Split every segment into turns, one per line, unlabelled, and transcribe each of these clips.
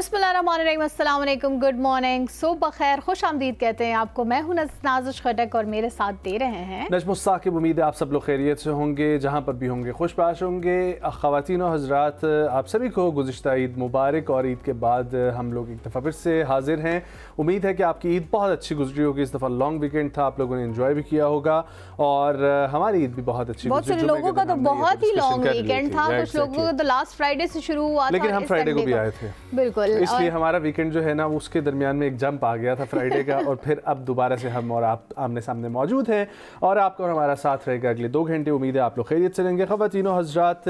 बिस्मिल्लाहिर्रहमानिर्रहीम, अस्सलाम वालेकुम, गुड मॉर्निंग, सुबह खैर, खुश आमदीद कहते हैं आपको। मैं हूं नाज़िश खटक और मेरे साथ दे रहे हैं
नजमुस साकिब। उम्मीद है आप सब लोग खैरियत से होंगे, जहाँ पर भी होंगे खुशबाश होंगे। ख़वातीन और हज़रात, आप सभी को गुज़िश्ता ईद मुबारक। और ईद के बाद हम लोग एक दफ़ा फिर से हाजिर हैं। उम्मीद है कि आपकी ईद बहुत अच्छी गुजरी होगी। इस दफ़ा लॉन्ग वीकेंड था, आप लोगों ने एंजॉय भी किया होगा और हमारी ईद भी बहुत अच्छी।
बहुत से लोगों का तो बहुत ही लॉन्ग वीकेंड था, कुछ लोगों का तो लास्ट फ्राइडे से शुरू हुआ था,
लेकिन हम फ्राइडे को भी आए थे।
बिल्कुल,
इसलिए हमारा वीकेंड जो है ना, उसके दरमियान में एक जंप आ गया था फ्राइडे का। और फिर अब दोबारा से हम और आप आमने सामने मौजूद हैं और आपका और हमारा साथ रहेगा अगले 2 घंटे। उम्मीद है आप लोग खैरियत से रहेंगे। ख़वातीनो हज़रात,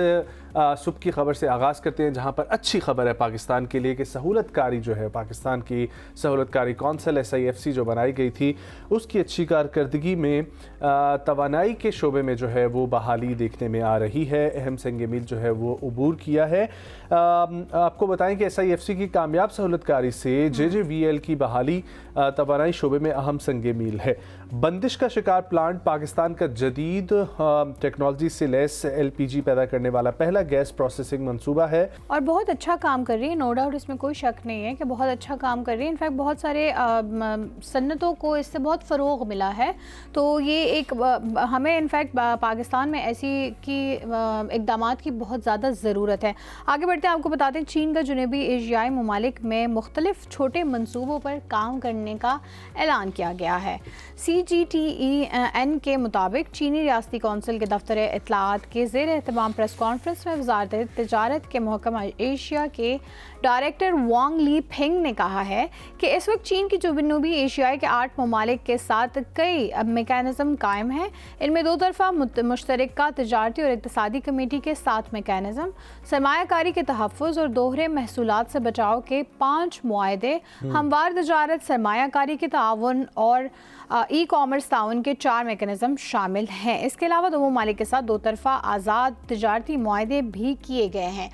सुबह की खबर से आगाज़ करते हैं, जहाँ पर अच्छी खबर है पाकिस्तान के लिए कि सहूलतकारी जो है, पाकिस्तान की सहूलतकारी कौंसल SIFC जो बनाई गई थी, उसकी अच्छी कारकर्दगी में तवानाई के शोबे में जो है वो बहाली देखने में आ रही है। अहम संग मील जो है वो अबूर किया है। आपको बताएं कि SIFC की कामयाब सहूलतकारी से JJVL की बहाली तवानाई शोबे में अहम संग मील है। बंदिश का शिकार प्लांट पाकिस्तान का जदीद टेक्नोलॉजी से लैस LPG पैदा करने वाला पहला गैस प्रोसेसिंग मंसूबा है
और बहुत अच्छा काम कर रही है, नो डाउट, इसमें कोई शक नहीं है कि बहुत अच्छा काम कर रही है। इनफैक्ट बहुत सारे सन्नतों को इससे बहुत फ़रोग़ मिला है। तो ये एक हमें इनफैक्ट पाकिस्तान में ऐसी की इक़दामात की बहुत ज़्यादा ज़रूरत है। आगे बढ़ते हैं, आपको बताते हैं चीन का जनूबी एशियाई ममालिक में मुख्तलिफ छोटे मनसूबों पर काम करने का ऐलान किया गया है। CGTEN के मुताबिक चीनी रियासती कौंसिल के दफ्तर इत्तलाआत के ज़ेर एहतमाम प्रेस कॉन्फ्रेंस में वज़ारत तिजारत के महकमा एशिया के डायरेक्टर वांग ली फिंग ने कहा है कि इस वक्त चीन की जनूबी एशिया के 8 ममालिक के साथ कई मैकेनिज़्म कायम हैं। इनमें 2 तरफ़ा मुश्तरका तिजारती और इक़्तिसादी कमेटी के 7 मैकेनिज़्म, सरमायाकारी के तहफ़्फ़ुज़ और दोहरे महसूलात से बचाव के 5 मुआहदे, हमवार तिजारत, सरमायाकारी के ताउन और ई-कॉमर्स ताउन के 4 मैकेनिज़्म शामिल हैं। इसके अलावा 2 ममालिक के साथ 2 तरफ़ा आज़ाद तिजारती मुआहदे भी किए गए हैं।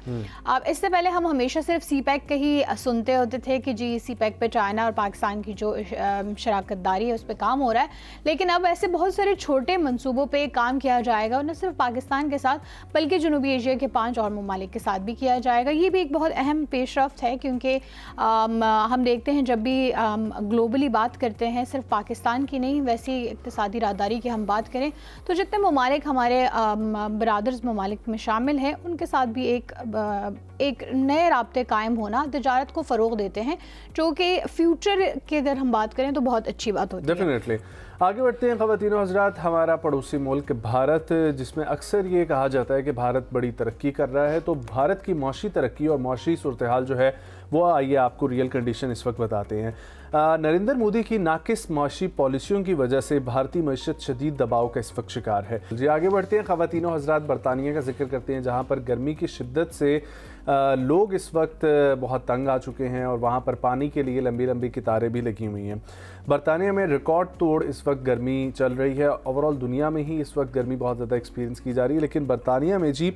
अब इससे पहले हम हमेशा सिर्फ CPEC का ही सुनते होते थे कि जी CPEC पे चाइना और पाकिस्तान की जो शराकतदारी है उस पर काम हो रहा है, लेकिन अब ऐसे बहुत सारे छोटे मंसूबों पे काम किया जाएगा और न सिर्फ पाकिस्तान के साथ बल्कि जनूबी एशिया के 5 और ममालिक के साथ भी किया जाएगा। ये भी एक बहुत अहम पेशरफ्त है, क्योंकि हम देखते हैं जब भी ग्लोबली बात करते हैं, सिर्फ पाकिस्तान की नहीं, वैसी इक़्तिसादी राहदारी की हम बात करें तो जितने ममालिक हमारे ब्रादर्स ममालिक में शामिल हैं, उनके साथ भी एक नए राब्ते कायम होना तिजारत को फ़रोग़ देते हैं, जो कि फ्यूचर की अगर हम बात करें तो बहुत अच्छी बात होती है।
डेफिनेटली। आगे बढ़ते हैं ख़वातीनो हज़रात, हमारा पड़ोसी मुल्क भारत, जिसमें अक्सर ये कहा जाता है कि भारत बड़ी तरक्की कर रहा है, तो भारत की मौशी तरक्की और मौशी सूरत हाल जो है वो आइए आपको रियल कंडीशन इस वक्त बताते हैं। नरेंद्र मोदी की नाकिस मौशी पॉलिसियों की वजह से भारतीय मईशत शदीद दबाव का इस वक्त शिकार है। जी आगे बढ़ते हैं ख़वातीनो हज़रात, बरतानिया का जिक्र करते हैं, जहाँ पर गर्मी की शिद्दत से लोग इस वक्त बहुत तंग आ चुके हैं और वहाँ पर पानी के लिए लंबी लंबी कतारें भी लगी हुई हैं। बरतानिया में रिकॉर्ड तोड़ इस वक्त गर्मी चल रही है। ओवरऑल दुनिया में ही इस वक्त गर्मी बहुत ज़्यादा एक्सपीरियंस की जा रही है, लेकिन बरतानिया में जी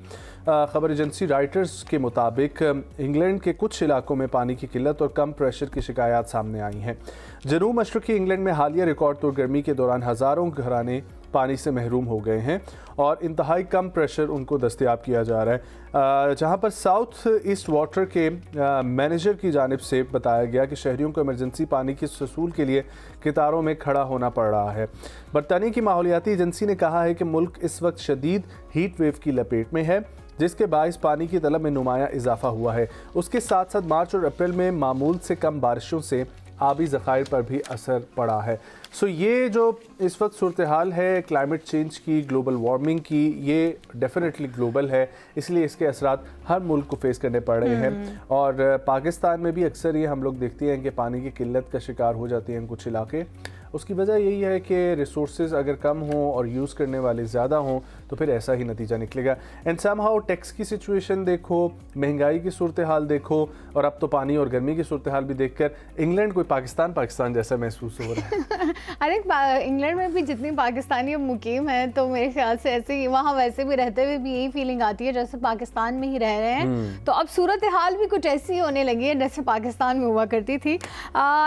ख़बर एजेंसी राइटर्स के मुताबिक इंग्लैंड के कुछ इलाकों में पानी की किल्लत और कम प्रेशर की शिकायत सामने आई हैं। जनूब मशरक़ी इंग्लैंड में हालिया रिकॉर्ड तोड़ गर्मी के दौरान हज़ारों घराने पानी से महरूम हो गए हैं और इंतहाई कम प्रेशर उनको दस्तयाब किया जा रहा है। जहां पर साउथ ईस्ट वाटर के मैनेजर की जानिब से बताया गया कि शहरियों को इमरजेंसी पानी की वसूल के लिए कतारों में खड़ा होना पड़ रहा है। बरतानिया की माहौलियाती एजेंसी ने कहा है कि मुल्क इस वक्त शदीद हीट वेव की लपेट में है, जिसके बायस पानी की तलब में नुमाया इजाफा हुआ है। उसके साथ साथ मार्च और अप्रैल में मामूल से कम बारिशों से आबी ज़खायर पर भी असर पड़ा है। सो ये जो इस वक्त सूरत हाल है क्लाइमेट चेंज की, ग्लोबल वार्मिंग की, ये डेफिनेटली ग्लोबल है, इसलिए इसके असरात हर मुल्क को फेस करने पड़ रहे हैं। और पाकिस्तान में भी अक्सर ये हम लोग देखते हैं कि पानी की किल्लत का शिकार हो जाते हैं कुछ इलाके। उसकी वजह यही है कि रिसोर्सेज अगर कम हों और यूज़ करने वाले ज़्यादा हों तो फिर ऐसा ही नतीजा निकलेगा। एंड समहाउ टैक्स की सिचुएशन देखो, महंगाई की सूरत हाल देखो, और अब तो पानी और गर्मी की सूरत हाल भी देखकर इंग्लैंड कोई पाकिस्तान जैसा महसूस हो रहा है।
अरे इंग्लैंड में भी जितनी पाकिस्तानी मुकीम हैं, तो मेरे ख्याल से ऐसे ही वहाँ वैसे भी रहते हुए भी यही फीलिंग आती है जैसे पाकिस्तान में ही रह रहे हैं। तो अब सूरत हाल भी कुछ ऐसी होने लगी है जैसे पाकिस्तान में हुआ करती थी।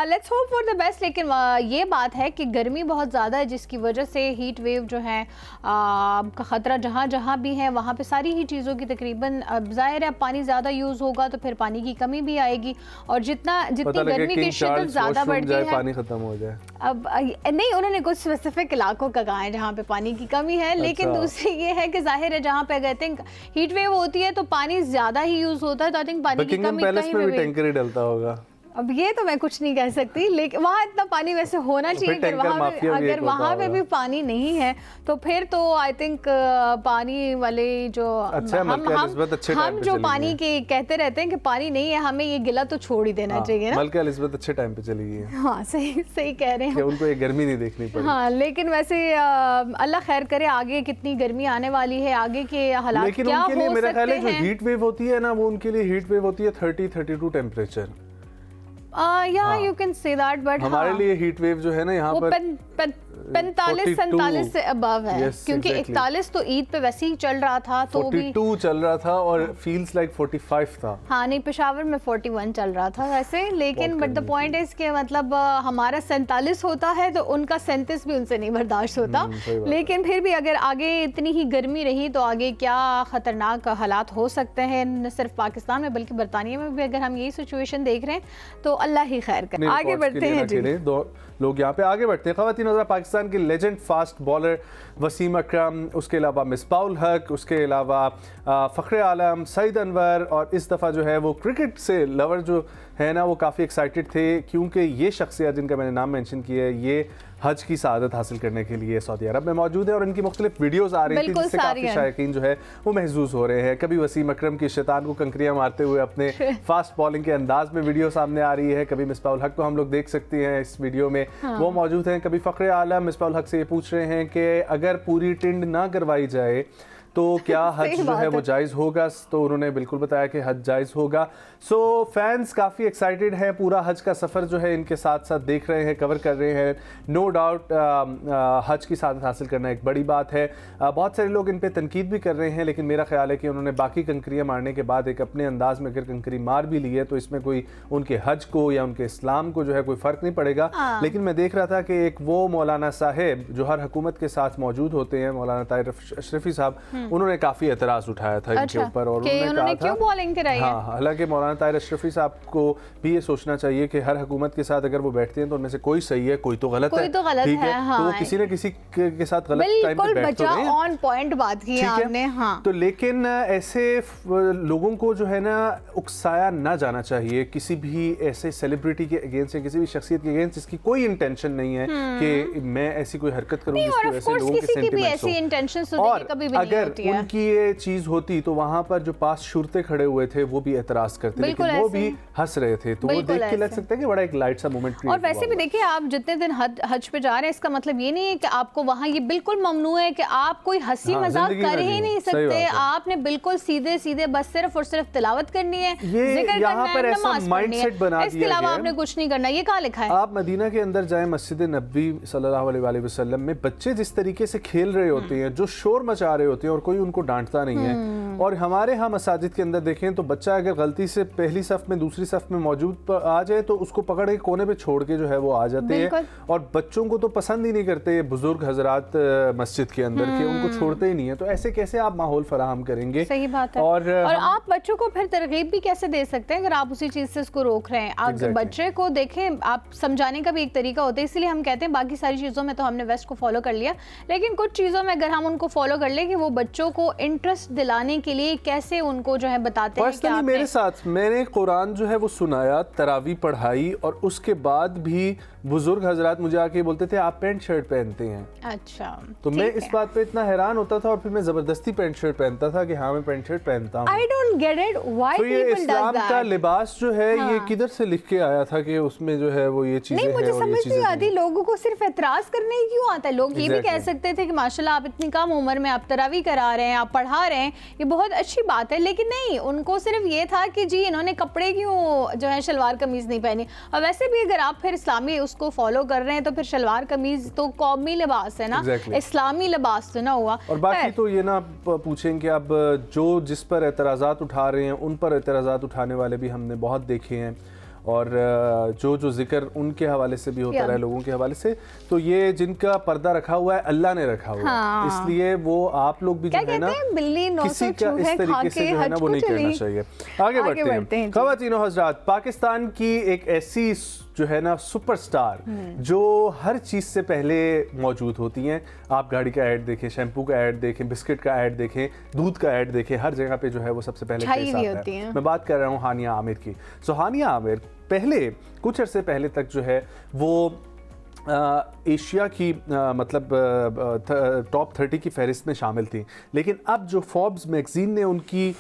Let's hope for the best. लेकिन ये बात बात है कि गर्मी बहुत ज़्यादा है, जिसकी वजह से हीट वेव जो है का ख़तरा जहाँ जहाँ भी है वहाँ पे सारी ही चीज़ों की तकरीबन, अब ज़ाहिर है पानी ज़्यादा यूज़ होगा तो फिर पानी की कमी भी आएगी, और जितनी गर्मी की शिद्दत ज़्यादा बढ़ती है
पानी खत्म हो जाए।
अब नहीं, उन्होंने कुछ स्पेसिफिक इलाकों का कहा है जहाँ पे पानी की कमी है, लेकिन दूसरी ये है कि जाहिर है जहाँ पे आई थिंक हीट वेव होती है तो पानी ज़्यादा ही यूज़ होता है, तो आई थिंक पानी की कमी कहीं
में भी टैंकर ही डलता होगा।
अब ये तो मैं कुछ नहीं कह सकती, लेकिन वहाँ इतना पानी वैसे होना चाहिए, अगर वहाँ पे भी पानी नहीं है तो फिर तो आई थिंक पानी वाले जो हम जो पानी के कहते रहते हैं कि पानी नहीं है, हमें ये गिला तो छोड़ ही देना चाहिए ना।
मलका एलिज़ाबेथ अच्छे टाइम पे चली गई है।
हाँ सही कह रहे हैं,
उनको ये गर्मी नहीं देखनी पड़ी।
हाँ, लेकिन वैसे अल्लाह खैर करे, आगे कितनी गर्मी आने वाली है, आगे के हालात क्या हो सकते हैं।
मेरा ख्याल है जो हीट वेव होती है ना, वो उनके लिए हीट वेव होती है 30-32 temperature.
You can say that, but
हमारे लिए हीट वेव जो है ना यहाँ पर
45-47 से अबव है, क्योंकि 41 तो ईद पे वैसे ही चल रहा था, तो
42 चल रहा था और फील्स लाइक 45 था।
हाँ नहीं, पेशावर में 41 चल रहा था वैसे, लेकिन बट द पॉइंट इज के मतलब हमारा 47 होता है तो उनका 37 भी उनसे नहीं बर्दाश्त होता। लेकिन फिर भी अगर आगे इतनी ही गर्मी रही तो आगे क्या खतरनाक हालात हो सकते हैं, न सिर्फ पाकिस्तान में बल्कि बरतानिया में भी अगर हम यही सिचुएशन देख रहे हैं तो अल्लाह ही खैर करे। आगे बढ़ते हैं जी,
लोग यहाँ पे आगे बढ़ते हैं। ख़वातीन हज़रात, पाकिस्तान के लेजेंड फास्ट बॉलर वसीम अकरम, उसके अलावा मिसबाह-उल हक, उसके अलावा फ़ख्र आलम, सईद अनवर, और इस दफ़ा जो है वो क्रिकेट से लवर जो है ना वो काफ़ी एक्साइटेड थे, क्योंकि ये शख्सियत जिनका मैंने नाम मेंशन किया है ये हज की सआदत हासिल करने के लिए सऊदी अरब में मौजूद है, और इनकी मुख्तलिफ वीडियोज़ आ रही थी जिससे काफ़ी शायकीन जो है वो महसूस हो रहे हैं। कभी वसीम अकरम की शैतान को कंकरियाँ मारते हुए अपने फास्ट बॉलिंग के अंदाज में वीडियो सामने आ रही है, कभी मिसबाह-उल हक को हम लोग देख सकते हैं इस वीडियो में, वो मौजूद हैं। कभी फ़ख्र आलम मिसबाह-उल हक से ये पूछ रहे हैं कि अगर पूरी टिंड ना करवाई जाए तो क्या हज जो है वो जायज़ होगा, तो उन्होंने बिल्कुल बताया कि हज जायज़ होगा। सो फैंस काफ़ी एक्साइटेड है, पूरा हज का सफ़र जो है इनके साथ साथ देख रहे हैं, कवर कर रहे हैं। नो डाउट हज की सआदत हासिल करना एक बड़ी बात है। बहुत सारे लोग इन पे तनकीद भी कर रहे हैं, लेकिन मेरा ख्याल है कि उन्होंने बाकी कंकरियाँ मारने के बाद एक अपने अंदाज में अगर कंकरी मार भी ली है तो इसमें कोई उनके हज को या उनके इस्लाम को जो है कोई फ़र्क नहीं पड़ेगा। लेकिन मैं देख रहा था कि एक वो मौलाना साहेब जो हर हुकूमत के साथ मौजूद होते हैं, मौलाना ताहिर अशरफी साहब, उन्होंने काफी एतराज उठाया था इनके ऊपर, और उन्होंने कहा था, हाँ, हालांकि मौलाना ताहिर अशरफी साहब को भी ये सोचना चाहिए कि हर हुकूमत के साथ अगर वो बैठते हैं तो उनमें से कोई सही है, कोई तो गलत है, ठीक है, तो वो किसी न किसी के साथ गलत टाइम पे बैठ तो रहे हैं।
ऑन पॉइंट बात की आपने, हाँ।
तो लेकिन ऐसे लोगों को जो है ना उकसाया ना जाना चाहिए किसी भी ऐसे सेलिब्रिटी के अगेंस्ट या किसी भी शख्सियत के अगेंस्ट जिसकी कोई इंटेंशन नहीं है कि मैं ऐसी कोई हरकत करूं जिसकी वजह से लोगों के सेंटिमेंट्स हो। और अगर उनकी ये चीज होती तो वहां पर जो पास शुरते खड़े हुए थे वो भी एतराज करते, लेकिन वो भी हंस रहे थे, तो वो देख के लग सकता है कि बड़ा एक लाइट सा मोमेंट।
और वैसे भी देखिए, आप जितने दिन हज पे जा रहे हैं इसका मतलब ये नहीं है कि आपको वहां ये बिल्कुल ममनू है कि आप कोई हंसी मजाक कर ही नहीं सकते। आपने बिल्कुल सीधे सीधे बस सिर्फ और सिर्फ तिलावत करनी है, जिक्र करना है, नमाज पढ़नी है, इसके अलावा आपने कुछ नहीं करना। ये कहाँ लिखा है? आप
मदीना के अंदर जाए, मस्जिद नबी सल्लल्लाहु अलैहि वसल्लम में बच्चे जिस तरीके से खेल रहे होते हैं, जो शोर मचा रहे होते हैं और कोई उनको डांटता नहीं है। और हमारे यहाँ मसाजिद के अंदर देखें तो बच्चा अगर गलती से पहली सफ में दूसरी सफ में मौजूद आ जाए तो उसको पकड़ के कोने पे छोड़ के जो है वो आ जाते हैं, और बच्चों को तो पसंद ही नहीं करते बुजुर्ग हजरात मस्जिद के अंदर के, उनको छोड़ते ही नहीं है। तो ऐसे कैसे आप माहौल फराहम करेंगे?
सही बात है। और आप बच्चों को फिर तरगीब भी कैसे दे सकते हैं अगर आप उसी चीज से उसको रोक रहे हैं? आप बच्चे को देखें, आप समझाने का भी एक तरीका होता है, इसलिए हम कहते हैं बाकी सारी चीजों में तो हमने वेस्ट को फॉलो कर लिया, लेकिन कुछ चीजों में अगर हम उनको फॉलो कर ले कि वो बच्चों को इंटरेस्ट दिलाने के लिए कैसे उनको जो है बताते हैं कि आपने
मेरे साथ मैंने कुरान जो है वो सुनाया, तरावी पढ़ाई, और उसके बाद भी बुजुर्ग हजरात मुझे आके बोलते थे आप पैंट शर्ट पहनते हैं।
अच्छा,
तो मैं इस बात पे इतना हैरान होता था और फिर मैं जबरदस्ती पैंट शर्ट पहनता था कि हाँ मैं पैंट शर्ट पहनता हूँ।
I don't get it. Why
तो ये
people
इस्लाम
does that?
का लिबास जो है ये किधर से लिख के आया था कि उसमें जो है वो ये चीजें हैं?
नहीं, मुझे समझ नहीं आती लोगों को सिर्फ एतराज करने ही क्यों आता है। लोग ये भी कह सकते थे कि माशाल्लाह आप इतनी कम उम्र में आप तरावी करा रहे हैं, आप पढ़ा रहे हैं, ये बहुत अच्छी बात है, लेकिन नहीं, उनको सिर्फ ये था कि जी इन्होंने कपड़े क्यों जो है शलवार कमीज नहीं पहनी। और वैसे भी अगर आप फिर इस्लामी उसको फॉलो कर रहे हैं तो फिर शलवार कमीज तो कौमी लिबास है ना, इस्लामी लिबास तो ना हुआ।
और बाकी तो ये ना पूछें कि अब जो जिस पर एतराज़ात उठा रहे हैं उन पर एतराज़ात उठाने वाले भी हमने बहुत देखे हैं, और जो जो जिक्र उनके हवाले से भी होता रहा है, लोगों के हवाले से, तो ये जिनका पर्दा रखा हुआ है अल्लाह ने रखा हुआ है, इसलिए वो आप लोग भी जो है ना किसी का इस तरीके से जो है ना वो नहीं करना चाहिए। आगे बढ़ते हैं। ख़वातीन और हज़रात, पाकिस्तान की एक ऐसी जो है ना सुपरस्टार जो हर चीज़ से पहले मौजूद होती हैं। आप गाड़ी का ऐड देखें, शैम्पू का ऐड देखें, बिस्किट का ऐड देखें, दूध का ऐड देखें, हर जगह पे जो है वो सबसे पहले फेस आता है। मैं बात कर रहा हूँ हानिया आमिर की। सो हानिया आमिर पहले कुछ अरसे पहले तक जो है वो एशिया की मतलब टॉप 30 की फहरिस्त में शामिल थी, लेकिन अब जो फोर्ब्स मैगजीन ने उनकी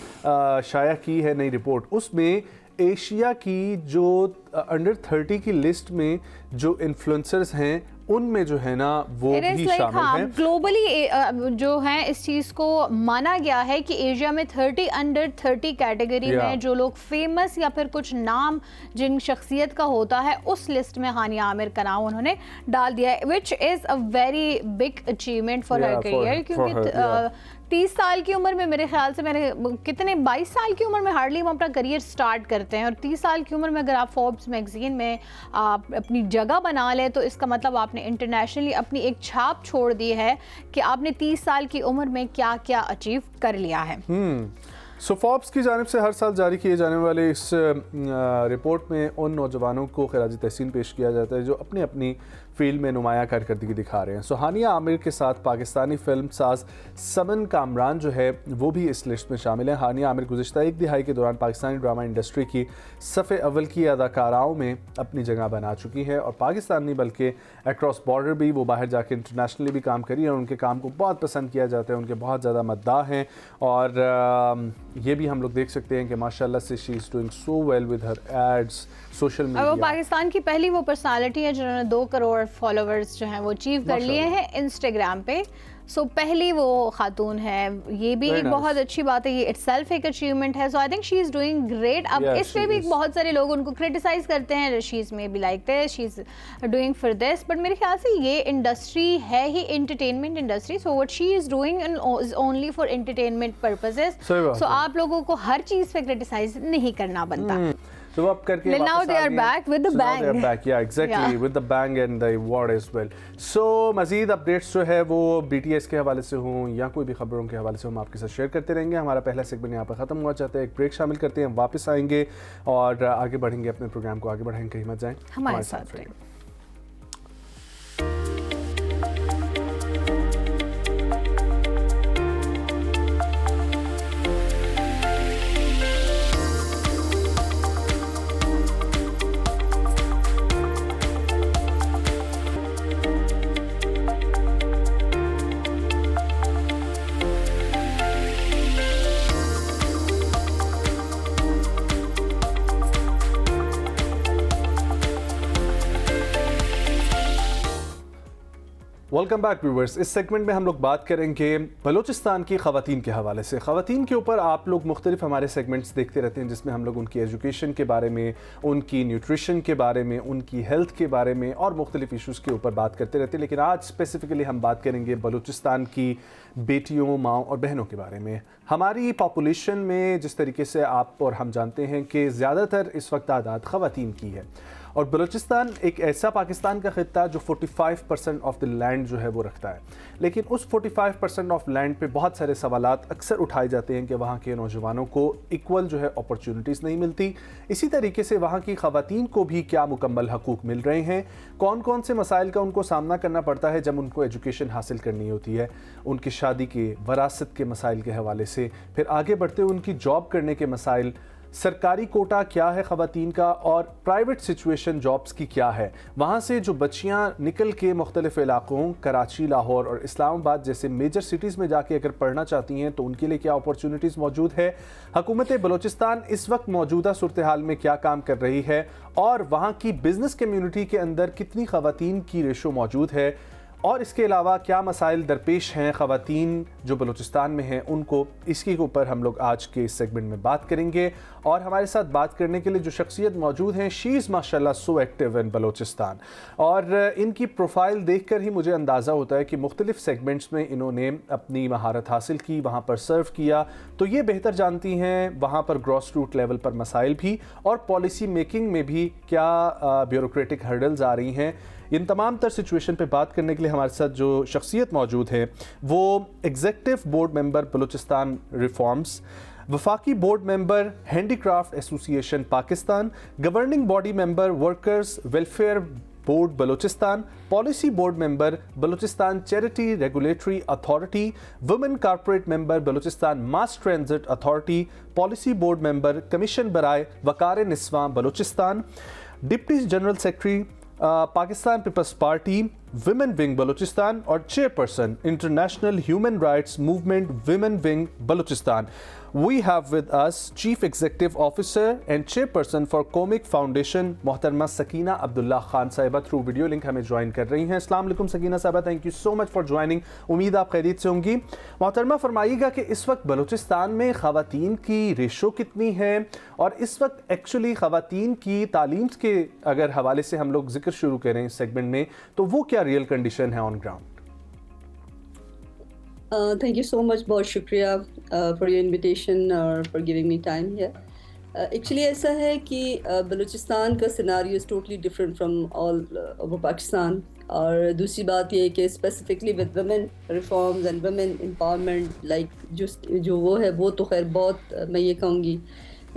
शाया की है नई रिपोर्ट, उसमें एशिया की जो अंडर 30 की लिस्ट में जो इन्फ्लुएंसर्स हैं उनमें जो है ना वो भी शामिल हैं।
ग्लोबली जो है इस चीज़ को माना गया है कि एशिया में 30 अंडर 30 कैटेगरी में जो लोग फेमस या फिर कुछ नाम जिन शख्सियत का होता है उस लिस्ट में हानिया आमिर का नाम उन्होंने डाल दिया है, which is a very big achievement for her career. क्योंकि 30 साल की उम्र में मेरे ख्याल से कितने 22 साल की उम्र में हार्डली हम अपना करियर स्टार्ट करते हैं, और 30 साल की उम्र में अगर आप फोर्ब्स मैगजीन में आप अपनी जगह बना लें तो इसका मतलब आपने इंटरनेशनली अपनी एक छाप छोड़ दी है कि आपने 30 साल की उम्र में क्या क्या अचीव कर लिया है।
सो फोर्ब्स की जानिब से हर साल जारी किए जाने वाले इस रिपोर्ट में उन नौजवानों को खिराज तहसीन पेश किया जाता है जो अपनी अपनी फील्ड में नुमाया कारकर्दगी दिखा रहे हैं। सो हानिया आमिर के साथ पाकिस्तानी फिल्म साज समन कामरान जो है वो भी इस लिस्ट में शामिल है। हानिया आमिर गुज़िश्ता एक दिहाई के दौरान पाकिस्तानी ड्रामा इंडस्ट्री की सफ़े अव्वल की अदाकाराओं में अपनी जगह बना चुकी है, और पाकिस्तान नहीं बल्कि अक्रॉस बॉर्डर भी वो बाहर जाके इंटरनेशनली भी काम करी है, और उनके काम को बहुत पसंद किया जाता है, उनके बहुत ज़्यादा मद्दाह हैं। और ये भी हम लोग देख सकते हैं कि माशाल्लाह से she is doing so well with her ads social media.
वो पाकिस्तान की पहली वो पर्सनालिटी है जिन्होंने 2 करोड़ फॉलोवर्स जो हैं वो अचीव कर लिए हैं इंस्टाग्राम पे। सो पहली वो खातून है, ये भी एक बहुत अच्छी बात है, ये इटसेल्फ एक अचीवमेंट है। So I think she is doing great. अब इसमें भी बहुत सारे लोग उनको क्रिटिसाइज करते हैं, she is may be like this, she is doing for this, but मेरे ख्याल से ये इंडस्ट्री है ही entertainment industry, so what she is doing is only for entertainment purposes. सो आप लोगों को हर चीज़ पे क्रिटिसाइज नहीं करना बनता।
So up करके
now they are back with the bang.
They are back, yeah, exactly, with the bang and the award as well. So मज़ीद अपडेट्स जो है वो BTS के हवाले से हों या कोई भी खबरों के हवाले से हम आपके साथ शेयर करते रहेंगे। हमारा पहला सेगमेंट यहाँ पर ख़त्म हुआ चाहते हैं, एक ब्रेक शामिल करते हैं, वापस आएंगे और आगे बढ़ेंगे, अपने प्रोग्राम को आगे बढ़ाएंगे, कहीं मत जाएं,
हमारे साथ रहें।
Welcome back viewers. इस सेगमेंट में हम लोग बात करेंगे बलूचिस्तान की ख़वातीन के हवाले से। ख़वातीन के ऊपर आप लोग मुख्तलिफ हमारे सेगमेंट्स देखते रहते हैं जिसमें हम लोग उनकी एजुकेशन के बारे में, उनकी न्यूट्रिशन के बारे में, उनकी हेल्थ के बारे में और मुख्तलिफ इशूज़ के ऊपर बात करते रहते हैं। लेकिन आज स्पेसिफ़िकली हम बात करेंगे बलूचिस्तान की बेटियों, माँओं और बहनों के बारे में। हमारी पॉपुलेशन में जिस तरीके से आप और हम जानते हैं कि ज़्यादातर इस वक्त तादाद ख़वातीन की है, और बलूचिस्तान एक ऐसा पाकिस्तान का खित्ता जो 45% ऑफ द लैंड जो है वो रखता है, लेकिन उस 45% ऑफ लैंड पे बहुत सारे सवालात अक्सर उठाए जाते हैं कि वहाँ के नौजवानों को इक्वल जो है अपॉर्चुनिटीज़ नहीं मिलती। इसी तरीके से वहाँ की ख़वातीन को भी क्या मुकम्मल हकूक़ मिल रहे हैं, कौन कौन से मसाइल का उनको सामना करना पड़ता है जब उनको एजुकेशन हासिल करनी होती है, उनकी शादी के, वरासत के मसाइल के हवाले से, फिर आगे बढ़ते हुए उनकी जॉब करने के मसाइल, सरकारी कोटा क्या है ख़वातीन का और प्राइवेट सिचुएशन जॉब्स की क्या है, वहाँ से जो बच्चियाँ निकल के मुख्तलिफ़ इलाक़ों कराची, लाहौर और इस्लामाबाद जैसे मेजर सिटीज़ में जाके अगर पढ़ना चाहती हैं तो उनके लिए क्या अपॉर्चुनिटीज़ मौजूद है, हुकूमत बलूचिस्तान इस वक्त मौजूदा सूरत हाल में क्या काम कर रही है, और वहाँ की बिज़नेस कम्यूनिटी के अंदर कितनी ख़वातीन की रेशो मौजूद है, और इसके अलावा क्या मसाइल दरपेश हैं ख़वातीन जो बलूचिस्तान में हैं उनको, इसके ऊपर हम लोग आज के इस सेगमेंट में बात करेंगे। और हमारे साथ बात करने के लिए जो शख्सियत मौजूद हैं, शी इज़ माशाल्लाह सो एक्टिव इन बलूचिस्तान, और इनकी प्रोफाइल देखकर ही मुझे अंदाज़ा होता है कि मुख्तलिफ सेगमेंट्स में इन्होंने अपनी महारत हासिल की, वहाँ पर सर्व किया, तो ये बेहतर जानती हैं वहाँ पर ग्रॉस रूट लेवल पर मसाइल भी और पॉलिसी मेकिंग में भी क्या ब्यूरोक्रेटिक हर्डल्स आ रही हैं। इन तमाम तर सिचुएशन पे बात करने के लिए हमारे साथ जो शख्सियत मौजूद है वो executive board member Balochistan reforms, वफाकी board member handicraft association Pakistan, governing body member workers welfare board Balochistan, policy board member Balochistan charity regulatory authority, women corporate member Balochistan mass transit authority, policy board member commission बराए वकार निस्वां Balochistan, deputy general secretary Pakistan Peoples Party women wing Balochistan और chairperson international human rights movement women wing Balochistan. We have with us Chief Executive Officer and Chairperson for Comic Foundation मोहतरमा सकीना अब्दुल्ला खान साहिबा through video link हमें join कर रही हैं। अस्सलाम वालेकुम सकीना साहिबा, thank you so much for joining. उम्मीद आप खैरियत से होंगी। मोहतरमा फरमाइएगा कि इस वक्त बलूचिस्तान में ख़वातीन की रेशो कितनी है और इस वक्त एक्चुअली ख़वातीन की तालीम के अगर हवाले से हम लोग जिक्र शुरू करें इस सेगमेंट में, तो वो क्या रियल कंडीशन है on ground?
Thank you so much. बहुत शुक्रिया for your invitation और for giving me time here. Actually ऐसा है कि बलूचिस्तान का scenario is totally different from all over Pakistan. और दूसरी बात ये है कि specifically with women reforms and women empowerment, like जो वो है वो तो खैर बहुत मैं ये कहूँगी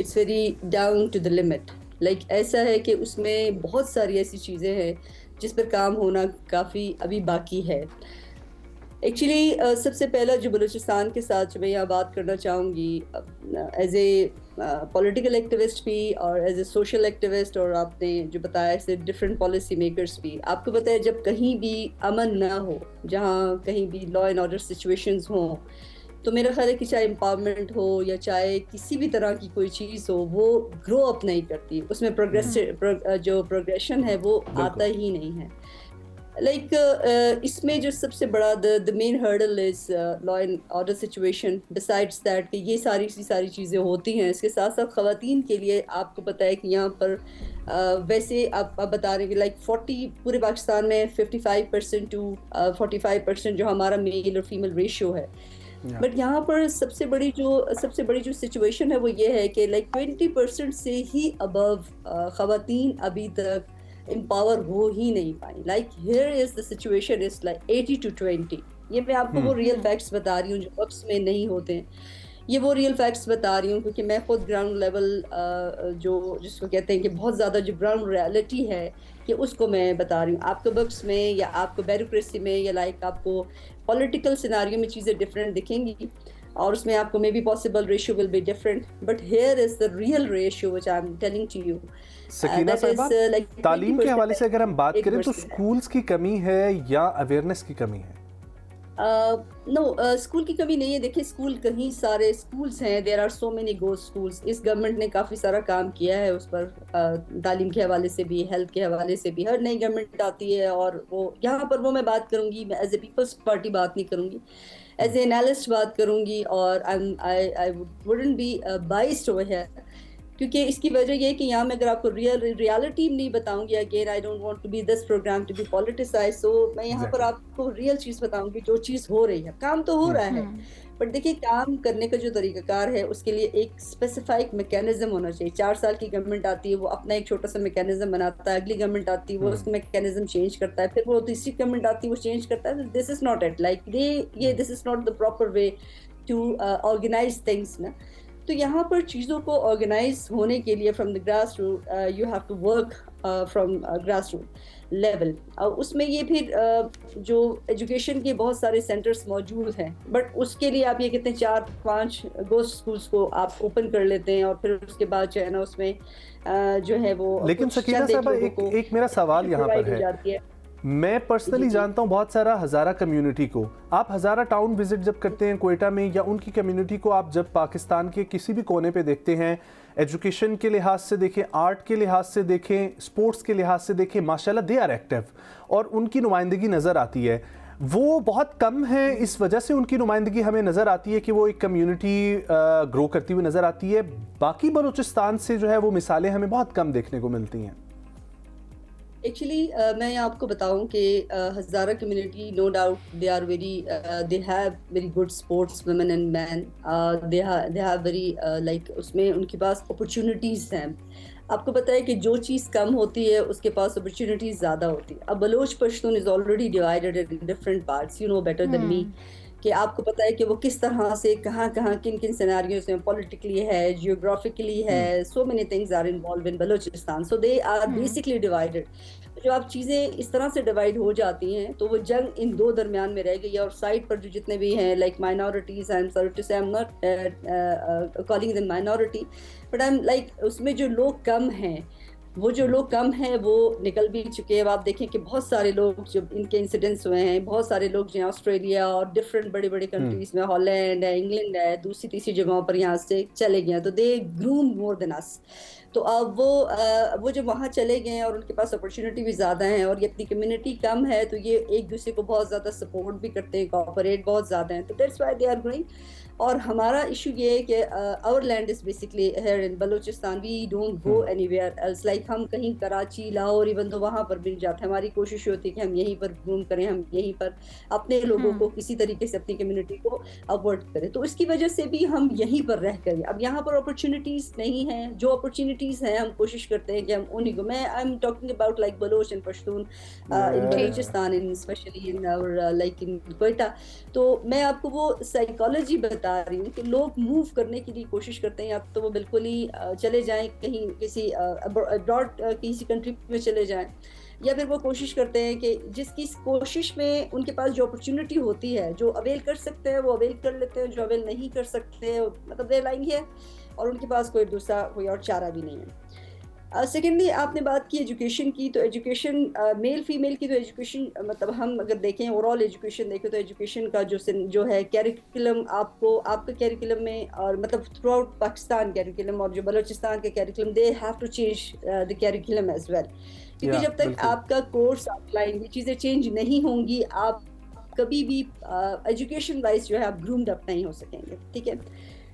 it's very down to the limit. Like ऐसा है कि उसमें बहुत सारी ऐसी चीज़ें हैं जिस पर काम होना काफ़ी अभी बाकी है। एक्चुअली सबसे पहला जो बलूचिस्तान के साथ जो मैं यहाँ बात करना चाहूँगी एज ए पॉलिटिकल एक्टिविस्ट भी और एज ए सोशल एक्टिविस्ट, और आपने जो बताया ऐसे डिफरेंट पॉलिसी मेकर्स भी, आपको पता है जब कहीं भी अमन ना हो, जहाँ कहीं भी लॉ एंड ऑर्डर सिचुएशंस हों, तो मेरा ख्याल है कि चाहे एम्पावरमेंट हो या चाहे किसी भी तरह की कोई चीज़ हो, वो ग्रो अप नहीं करती, उसमें जो प्रोग्रेशन है वो आता ही नहीं है। लाइक इसमें जो सबसे बड़ा the main hurdle is law and order situation. Besides that कि ये सारी चीज़ें होती हैं, इसके साथ साथ ख़वातीन के लिए आपको पता है कि यहाँ पर वैसे आप बता रहे हैं कि लाइक 40 पूरे पाकिस्तान में 55% टू 45% जो हमारा मेल और फीमेल रेशियो है। बट यहाँ पर सबसे बड़ी जो सिचुएशन है वो ये है कि लाइक 20% से ही अबव ख़वातीन अभी तक एम्पावर हो ही नहीं पाई। Like here is the situation is like 80 to 20। ये मैं आपको वो रियल फैक्ट्स बता रही हूँ जो बक्स में नहीं होते हैं, ये वो रियल फैक्ट्स बता रही हूँ क्योंकि मैं खुद ग्राउंड लेवल जो जिसको कहते हैं कि बहुत ज़्यादा जो ग्राउंड रियलिटी है कि उसको मैं बता रही हूँ। आपको बक्स में या आपको ब्यूरोक्रेसी में या लाइक आपको पॉलिटिकल सिनारियो में चीज़ें डिफरेंट दिखेंगी और उसमें आपको may be possible ratio will be different, but here is the real ratio which I am telling to you.
Sakina साहिबा, तालीम के हवाले से अगर हम बात करें तो स्कूल्स की कमी है या अवेयरनेस की कमी है?
स्कूल की कमी नहीं है। देखिए स्कूल कहीं सारे स्कूल्स हैं, there are so many go schools. इस गवर्नमेंट ने काफ़ी सारा काम किया है उस पर, तालीम के हवाले से भी, हेल्थ के हवाले से भी। हर नई गवर्नमेंट आती है और वो यहाँ पर वो मैं बात करूँगी, मैं एज ए पीपल्स पार्टी बात नहीं करूँगी, एज ए एनालिस्ट बात करूँगी, और I wouldn't be biased over here, क्योंकि इसकी वजह ये है कि यहाँ मैं अगर आपको रियलिटी नहीं बताऊंगी, again I don't want to be this programme to be politicise, so मैं यहाँ पर आपको रियल चीज़ बताऊंगी, जो चीज़ हो रही है। काम तो हो रहा है, बट देखिए काम करने का जो तरीकाकार है उसके लिए एक स्पेसिफाइक मैकेनिज्म होना चाहिए। 4 साल की गवर्नमेंट आती है, वो अपना एक छोटा सा मैकेनिज्म बनाता है, अगली गवर्नमेंट आती है वो उसका मैकेनिज्म चेंज करता है, फिर वो तीसरी गवर्नमेंट आती है वो चेंज करता है। This is not it, like ये this is not the proper way to organise things ना। तो यहाँ पर चीज़ों को ऑर्गेनाइज होने के लिए from the grass root you have to work from grass root level. और उसमें ये फिर जो एजुकेशन के बहुत सारे सेंटर्स मौजूद हैं, बट उसके लिए आप ये कहते हैं 4-5 गोस्ट स्कूल्स को आप ओपन कर लेते हैं और फिर उसके बाद जो है ना उसमें जो है वो।
लेकिन सकीना साहब एक मेरा सवाल यहाँ पर है, मैं पर्सनली जानता हूँ बहुत सारा हज़ारा कम्युनिटी को। आप हज़ारा टाउन विजिट जब करते हैं क्वेटा में, या उनकी कम्युनिटी को आप जब पाकिस्तान के किसी भी कोने पे देखते हैं, एजुकेशन के लिहाज से देखें, आर्ट के लिहाज से देखें, स्पोर्ट्स के लिहाज से देखें, माशाल्लाह दे आर एक्टिव और उनकी नुमाइंदगी नज़र आती है। वो बहुत कम है, इस वजह से उनकी नुमाइंदगी हमें नज़र आती है कि वो एक कम्युनिटी ग्रो करती हुई नज़र आती है। बाकी बलूचिस्तान से जो है वो मिसालें हमें बहुत कम देखने को मिलती हैं।
एक्चुअली मैं आपको बताऊं कि Hazara community, no doubt they are very, they have very good sports women and man, they have very like, उसमें उनके पास अपॉर्चुनिटीज़ हैं। आपको पता है कि जो चीज़ कम होती है उसके पास अपॉर्चुनिटीज़ ज़्यादा होती है। अब Baloch Pashtun is already divided in different parts, you know better than me, कि आपको पता है कि वो किस तरह से कहाँ कहाँ किन किन सिनेरियोज में पॉलिटिकली है, जियोग्राफिकली है, so many things are involve in Balochistan, so they are basically divided. जो आप चीज़ें इस तरह से डिवाइड हो जाती हैं तो वो जंग इन दो दरमियान में रह गई है। और साइड पर जो जितने भी हैं like minorities, I am sorry to say I am not calling them minority, but I am like उसमें जो लोग कम हैं, वो जो लोग कम हैं वो निकल भी चुके हैं। अब आप देखें कि बहुत सारे लोग जब इनके इंसिडेंट्स हुए हैं, बहुत सारे लोग जो हैं ऑस्ट्रेलिया और डिफरेंट बड़े बड़े कंट्रीज में, हॉलैंड है, इंग्लैंड है, दूसरी तीसरी जगहों पर यहाँ से चले गए हैं, तो दे ग्रूम मोर देन अस। तो अब वो जब वहाँ चले गए हैं और उनके पास अपॉर्चुनिटी भी ज़्यादा है और ये अपनी कम्युनिटी कम है, तो ये एक दूसरे को बहुत ज़्यादा सपोर्ट भी करते हैं, कोऑपरेट बहुत ज़्यादा हैं, तो that's why they are growing. और हमारा इशू ये है कि our land is basically here in Balochistan, we don't go anywhere else, like हम कहीं कराची, लाहौर, इवन तो वहाँ पर भी नहीं जाते। हमारी कोशिश होती है कि हम यहीं पर घूम करें, हम यहीं पर अपने लोगों को किसी तरीके से अपनी कम्युनिटी को अवॉइड करें। तो इसकी वजह से भी हम यहीं पर रह करें। अब यहाँ पर अपॉर्चुनिटीज़ नहीं हैं, जो अपॉर्चुनिटीज़ हैं हम कोशिश करते हैं कि हम उन्हीं को, मैं I am talking about like Baloch and Pashtun in Balochistan, in specially in our like in Quetta. तो मैं आपको वो साइकोलॉजी बता रही हूँ कि लोग मूव करने की कोशिश करते हैं, या तो वो बिल्कुल ही चले जाएं कहीं किसी अब्रॉड किसी कंट्री में चले जाएं, या फिर वो कोशिश करते हैं कि जिसकी कोशिश में उनके पास जो अपॉर्चुनिटी होती है, जो अवेल कर सकते हैं वो अवेल कर लेते हैं, जो अवेल नहीं कर सकते मतलब दे लाइंग है और उनके पास कोई और चारा भी नहीं है। सेकेंडली आपने बात की एजुकेशन की, तो एजुकेशन मेल फीमेल की, तो एजुकेशन मतलब हम अगर देखें ओवरऑल एजुकेशन देखें तो एजुकेशन का जो है कैरिकुलम, आपके कैरिकुलम में और मतलब थ्रू आउट पाकिस्तान कैरिकुलम और जो बलूचिस्तान के curriculum, they have to change the curriculum as well, क्योंकि जब तक आपका कोर्स आउटलाइन, ये चीज़ें चेंज नहीं होंगी, आप कभी भी एजुकेशन वाइज जो है आप ग्रूम्ड अप नहीं हो सकेंगे। ठीक है।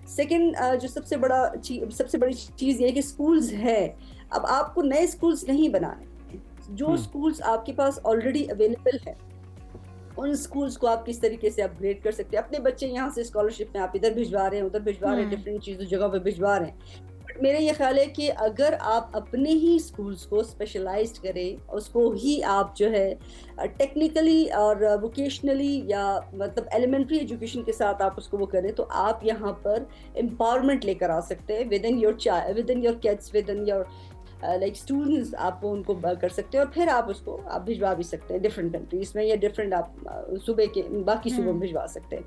सेकेंड जो सबसे बड़ी चीज़ ये है कि स्कूल्स है। अब आपको नए स्कूल्स नहीं बनाने, जो स्कूल्स आपके पास ऑलरेडी अवेलेबल है उन स्कूल्स को आप किस तरीके से अपग्रेड कर सकते हैं। अपने बच्चे यहाँ से स्कॉलरशिप में आप इधर भिजवा रहे हैं, उधर भिजवा रहे हैं, डिफरेंट चीज़ों जगह पे भिजवा रहे हैं। बट मेरा ये ख्याल है कि अगर आप अपने ही स्कूल्स को स्पेशलाइज्ड करें, उसको ही आप जो है टेक्निकली और वोकेशनली या मतलब एलिमेंट्री एजुकेशन के साथ आप उसको वो करें, तो आप यहाँ पर एम्पावरमेंट लेकर आ सकते हैं with in your kids, with in your like students, आप उनको कर सकते हैं और फिर आप उसको आप भिजवा भी सकते हैं डिफरेंट कंट्रीज में, या डिफरेंट आप सूबे के बाकी सूबों में भिजवा सकते हैं।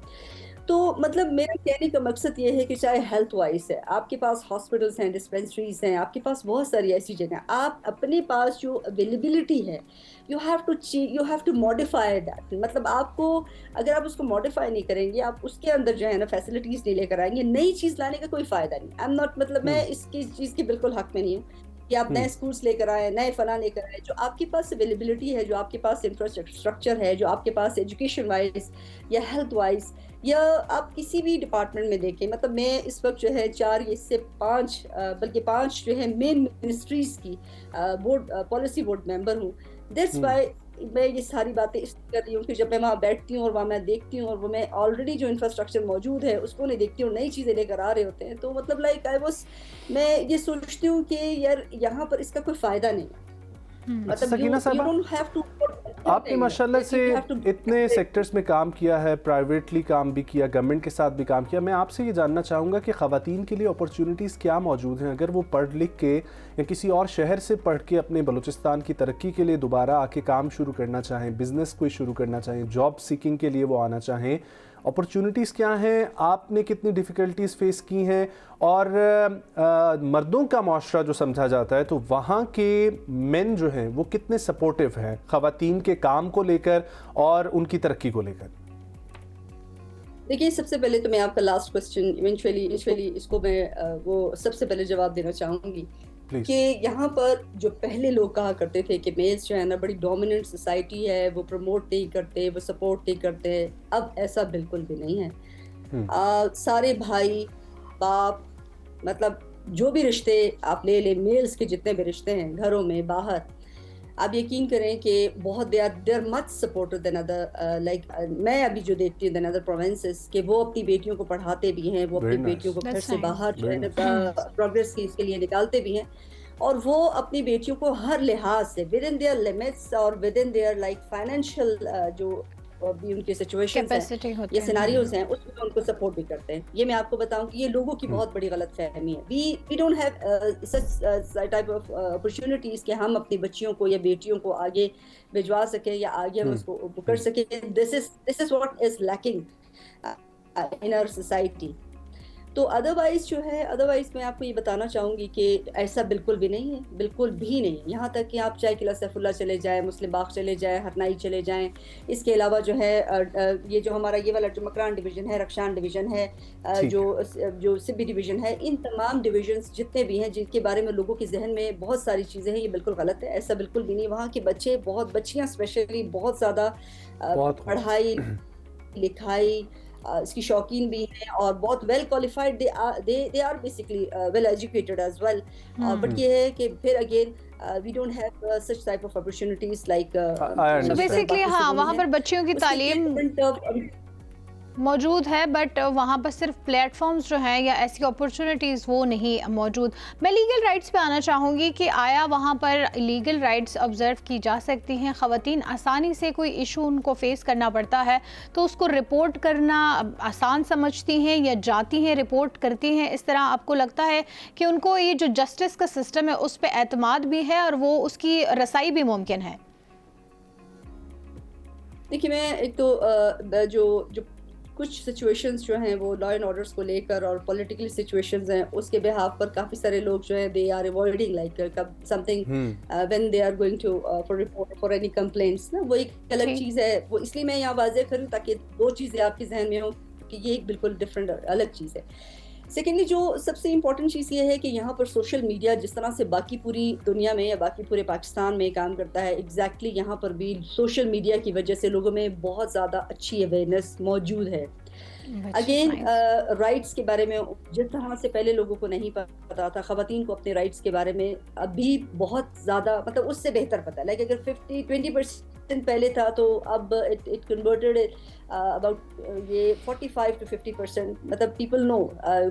तो मतलब मेरा कहने का मकसद ये है कि चाहे हेल्थ वाइज है, आपके पास हॉस्पिटल्स हैं, डिस्पेंसरीज हैं, आपके पास बहुत सारी ऐसी जगह, आप अपने पास जो अवेलेबिलिटी है you have to modify that. मतलब आपको अगर आप उसको मॉडिफाई नहीं करेंगे, आप उसके अंदर जो है ना फैसिलिटीज नहीं लेकर आएंगे, नई चीज़ लाने का कोई फ़ायदा नहीं। आई एम नॉट, मतलब मैं इसकी चीज़ के बिल्कुल हक में नहीं हूँ कि आप नए स्कूल्स लेकर आए, नए फला लेकर आए। जो आपके पास अवेलेबिलिटी है, जो आपके पास इंफ्रास्ट्रक्चर है, जो आपके पास एजुकेशन वाइज या हेल्थ वाइज या आप किसी भी डिपार्टमेंट में देखें, मतलब मैं इस वक्त जो है 4 इससे 5 बल्कि 5 जो है मेन मिनिस्ट्रीज़ की बोर्ड पॉलिसी बोर्ड मेंबर हूँ। दैट्स व्हाई मैं ये सारी बातें इसलिए कर रही हूँ कि जब मैं वहाँ बैठती हूँ और वहाँ मैं देखती हूँ और वो मैं ऑलरेडी जो इंफ्रास्ट्रक्चर मौजूद है उसको नहीं देखती हूँ, नई चीज़ें लेकर आ रहे होते हैं, तो मतलब लाइक मैं ये सोचती हूँ कि यार यहाँ पर इसका कोई फ़ायदा नहीं है। मतलब
सकीना साहब, आपने माशाल्लाह से इतने सेक्टर्स में काम किया है, प्राइवेटली काम भी किया, गवर्नमेंट के साथ भी काम किया। मैं आपसे ये जानना चाहूँगा कि ख़वातीन के लिए अपॉर्चुनिटीज़ क्या मौजूद हैं, अगर वो पढ़ लिख के या किसी और शहर से पढ़ के अपने बलूचिस्तान की तरक्की के लिए दोबारा आके काम शुरू करना चाहें, बिज़नेस कोई शुरू करना चाहें, जॉब सीकिंग के लिए वो आना चाहें अपॉर्चुनिटीज़ क्या हैं, आपने कितनी डिफ़िकल्टीज़ फेस की हैं, और मर्दों का माशरा जो समझा जाता है तो वहाँ के मेन जो हैं वो कितने सपोर्टिव हैं ख़वातीन के काम को लेकर और उनकी तरक्की को लेकर?
देखिए, सबसे पहले तो मैं आपका लास्ट क्वेश्चन इवेंचुअली इसको मैं वो सबसे पहले जवाब देना चाहूँगी
Please.
कि यहाँ पर जो पहले लोग कहा करते थे कि मेल्स जो है ना बड़ी डोमिनेंट सोसाइटी है, वो प्रमोट नहीं करते, वो सपोर्ट नहीं करते, अब ऐसा बिल्कुल भी नहीं है। सारे भाई बाप, मतलब जो भी रिश्ते आप ले ले, मेल्स के जितने भी रिश्ते हैं घरों में बाहर, आप यकीन करें कि बहुत they are much supported than other, like मैं अभी जो देखती हूँ देन अदर प्रोविंसेस कि वो अपनी बेटियों को पढ़ाते भी हैं, वो अपनी बेटियों को घर से बाहर जो है प्रोग्रेस की इसके लिए निकालते भी हैं, और वो अपनी बेटियों को हर लिहाज से विद इन देयर लिमिट्स और with in their like financial जो भी उनकी सिचुएशंस हैं या सिनेरियोज हैं उसमें उनको सपोर्ट भी करते हैं। ये मैं आपको बताऊं कि ये लोगों की बहुत बड़ी गलतफहमी है। We don't have such type of opportunities कि हम अपनी बच्चियों को या बेटियों को आगे भिजवा सकें या आगे हम उसको कर सकें। This is what is lacking in our society. तो अदरवाइज मैं आपको ये बताना चाहूँगी कि ऐसा बिल्कुल भी नहीं है, बिल्कुल भी नहीं है। यहाँ तक कि आप चाहे किला सैफुल्ला चले जाएं, मुस्लिम बाग चले जाएं, हरनाई चले जाएं, इसके अलावा जो है ये जो हमारा ये वाला जो मकरान डिवीज़न है, रक्षान डिवीज़न है, जो सिब्बी डिवीज़न है, इन तमाम डिवीजन्स जितने भी हैं जिनके बारे में लोगों के जहन में बहुत सारी चीज़ें हैं, ये बिल्कुल गलत है। ऐसा बिल्कुल भी नहीं। वहाँ के बच्चे बच्चियाँ स्पेशली बहुत ज़्यादा पढ़ाई लिखाई इसकी शौकीन भी हैं और बहुत well qualified, they are basically well educated as well. But ये है कि फिर again we don't have such type of opportunities like
so basically हाँ, वहाँ पर बच्चियों की तालीम मौजूद है, बट वहाँ पर सिर्फ प्लेटफॉर्म्स जो हैं या ऐसी अपॉर्चुनिटीज़ वो नहीं मौजूद। मैं लीगल राइट्स पे आना चाहूँगी कि आया वहाँ पर लीगल राइट्स ऑब्जर्व की जा सकती हैं? ख़वातीन आसानी से कोई इशू उनको फेस करना पड़ता है तो उसको रिपोर्ट करना आसान समझती हैं या जाती हैं रिपोर्ट करती हैं? इस तरह आपको लगता है कि उनको ये जो जस्टिस का सिस्टम है उस पर एतमाद भी है और वो उसकी रसाई भी मुमकिन है?
देखिए, मैं एक तो जो कुछ सिचुएशंस जो हैं वो लॉ एंड ऑर्डर्स को लेकर और पॉलिटिकल सिचुएशंस हैं उसके बिहाफ पर काफ़ी सारे लोग जो है they are avoiding like something when they are going to for report for any complaints ना, वो एक अलग चीज़ है। वो इसलिए मैं यहाँ वाज़ेह करूँ ताकि दो चीज़ें आपके जहन में हो कि ये एक बिल्कुल डिफरेंट अलग चीज़ है। सेकेंडली जो सबसे इम्पॉर्टेंट चीज़ ये है कि यहाँ पर सोशल मीडिया जिस तरह से बाकी पूरी दुनिया में या बाकी पूरे पाकिस्तान में काम करता है, एग्जैक्टली यहाँ पर भी सोशल मीडिया की वजह से लोगों में बहुत ज़्यादा अच्छी अवेयरनेस मौजूद है। अगेन राइट्स के बारे में जिस तरह से पहले लोगों को नहीं पता था, ख़वातीन को अपने राइट्स के बारे में अभी बहुत ज़्यादा मतलब उससे बेहतर पता है। लाइक अगर 50-20% पहले था तो अब इट कन्वर्टेड अबाउट ये 45 to 50%। मतलब पीपल नो,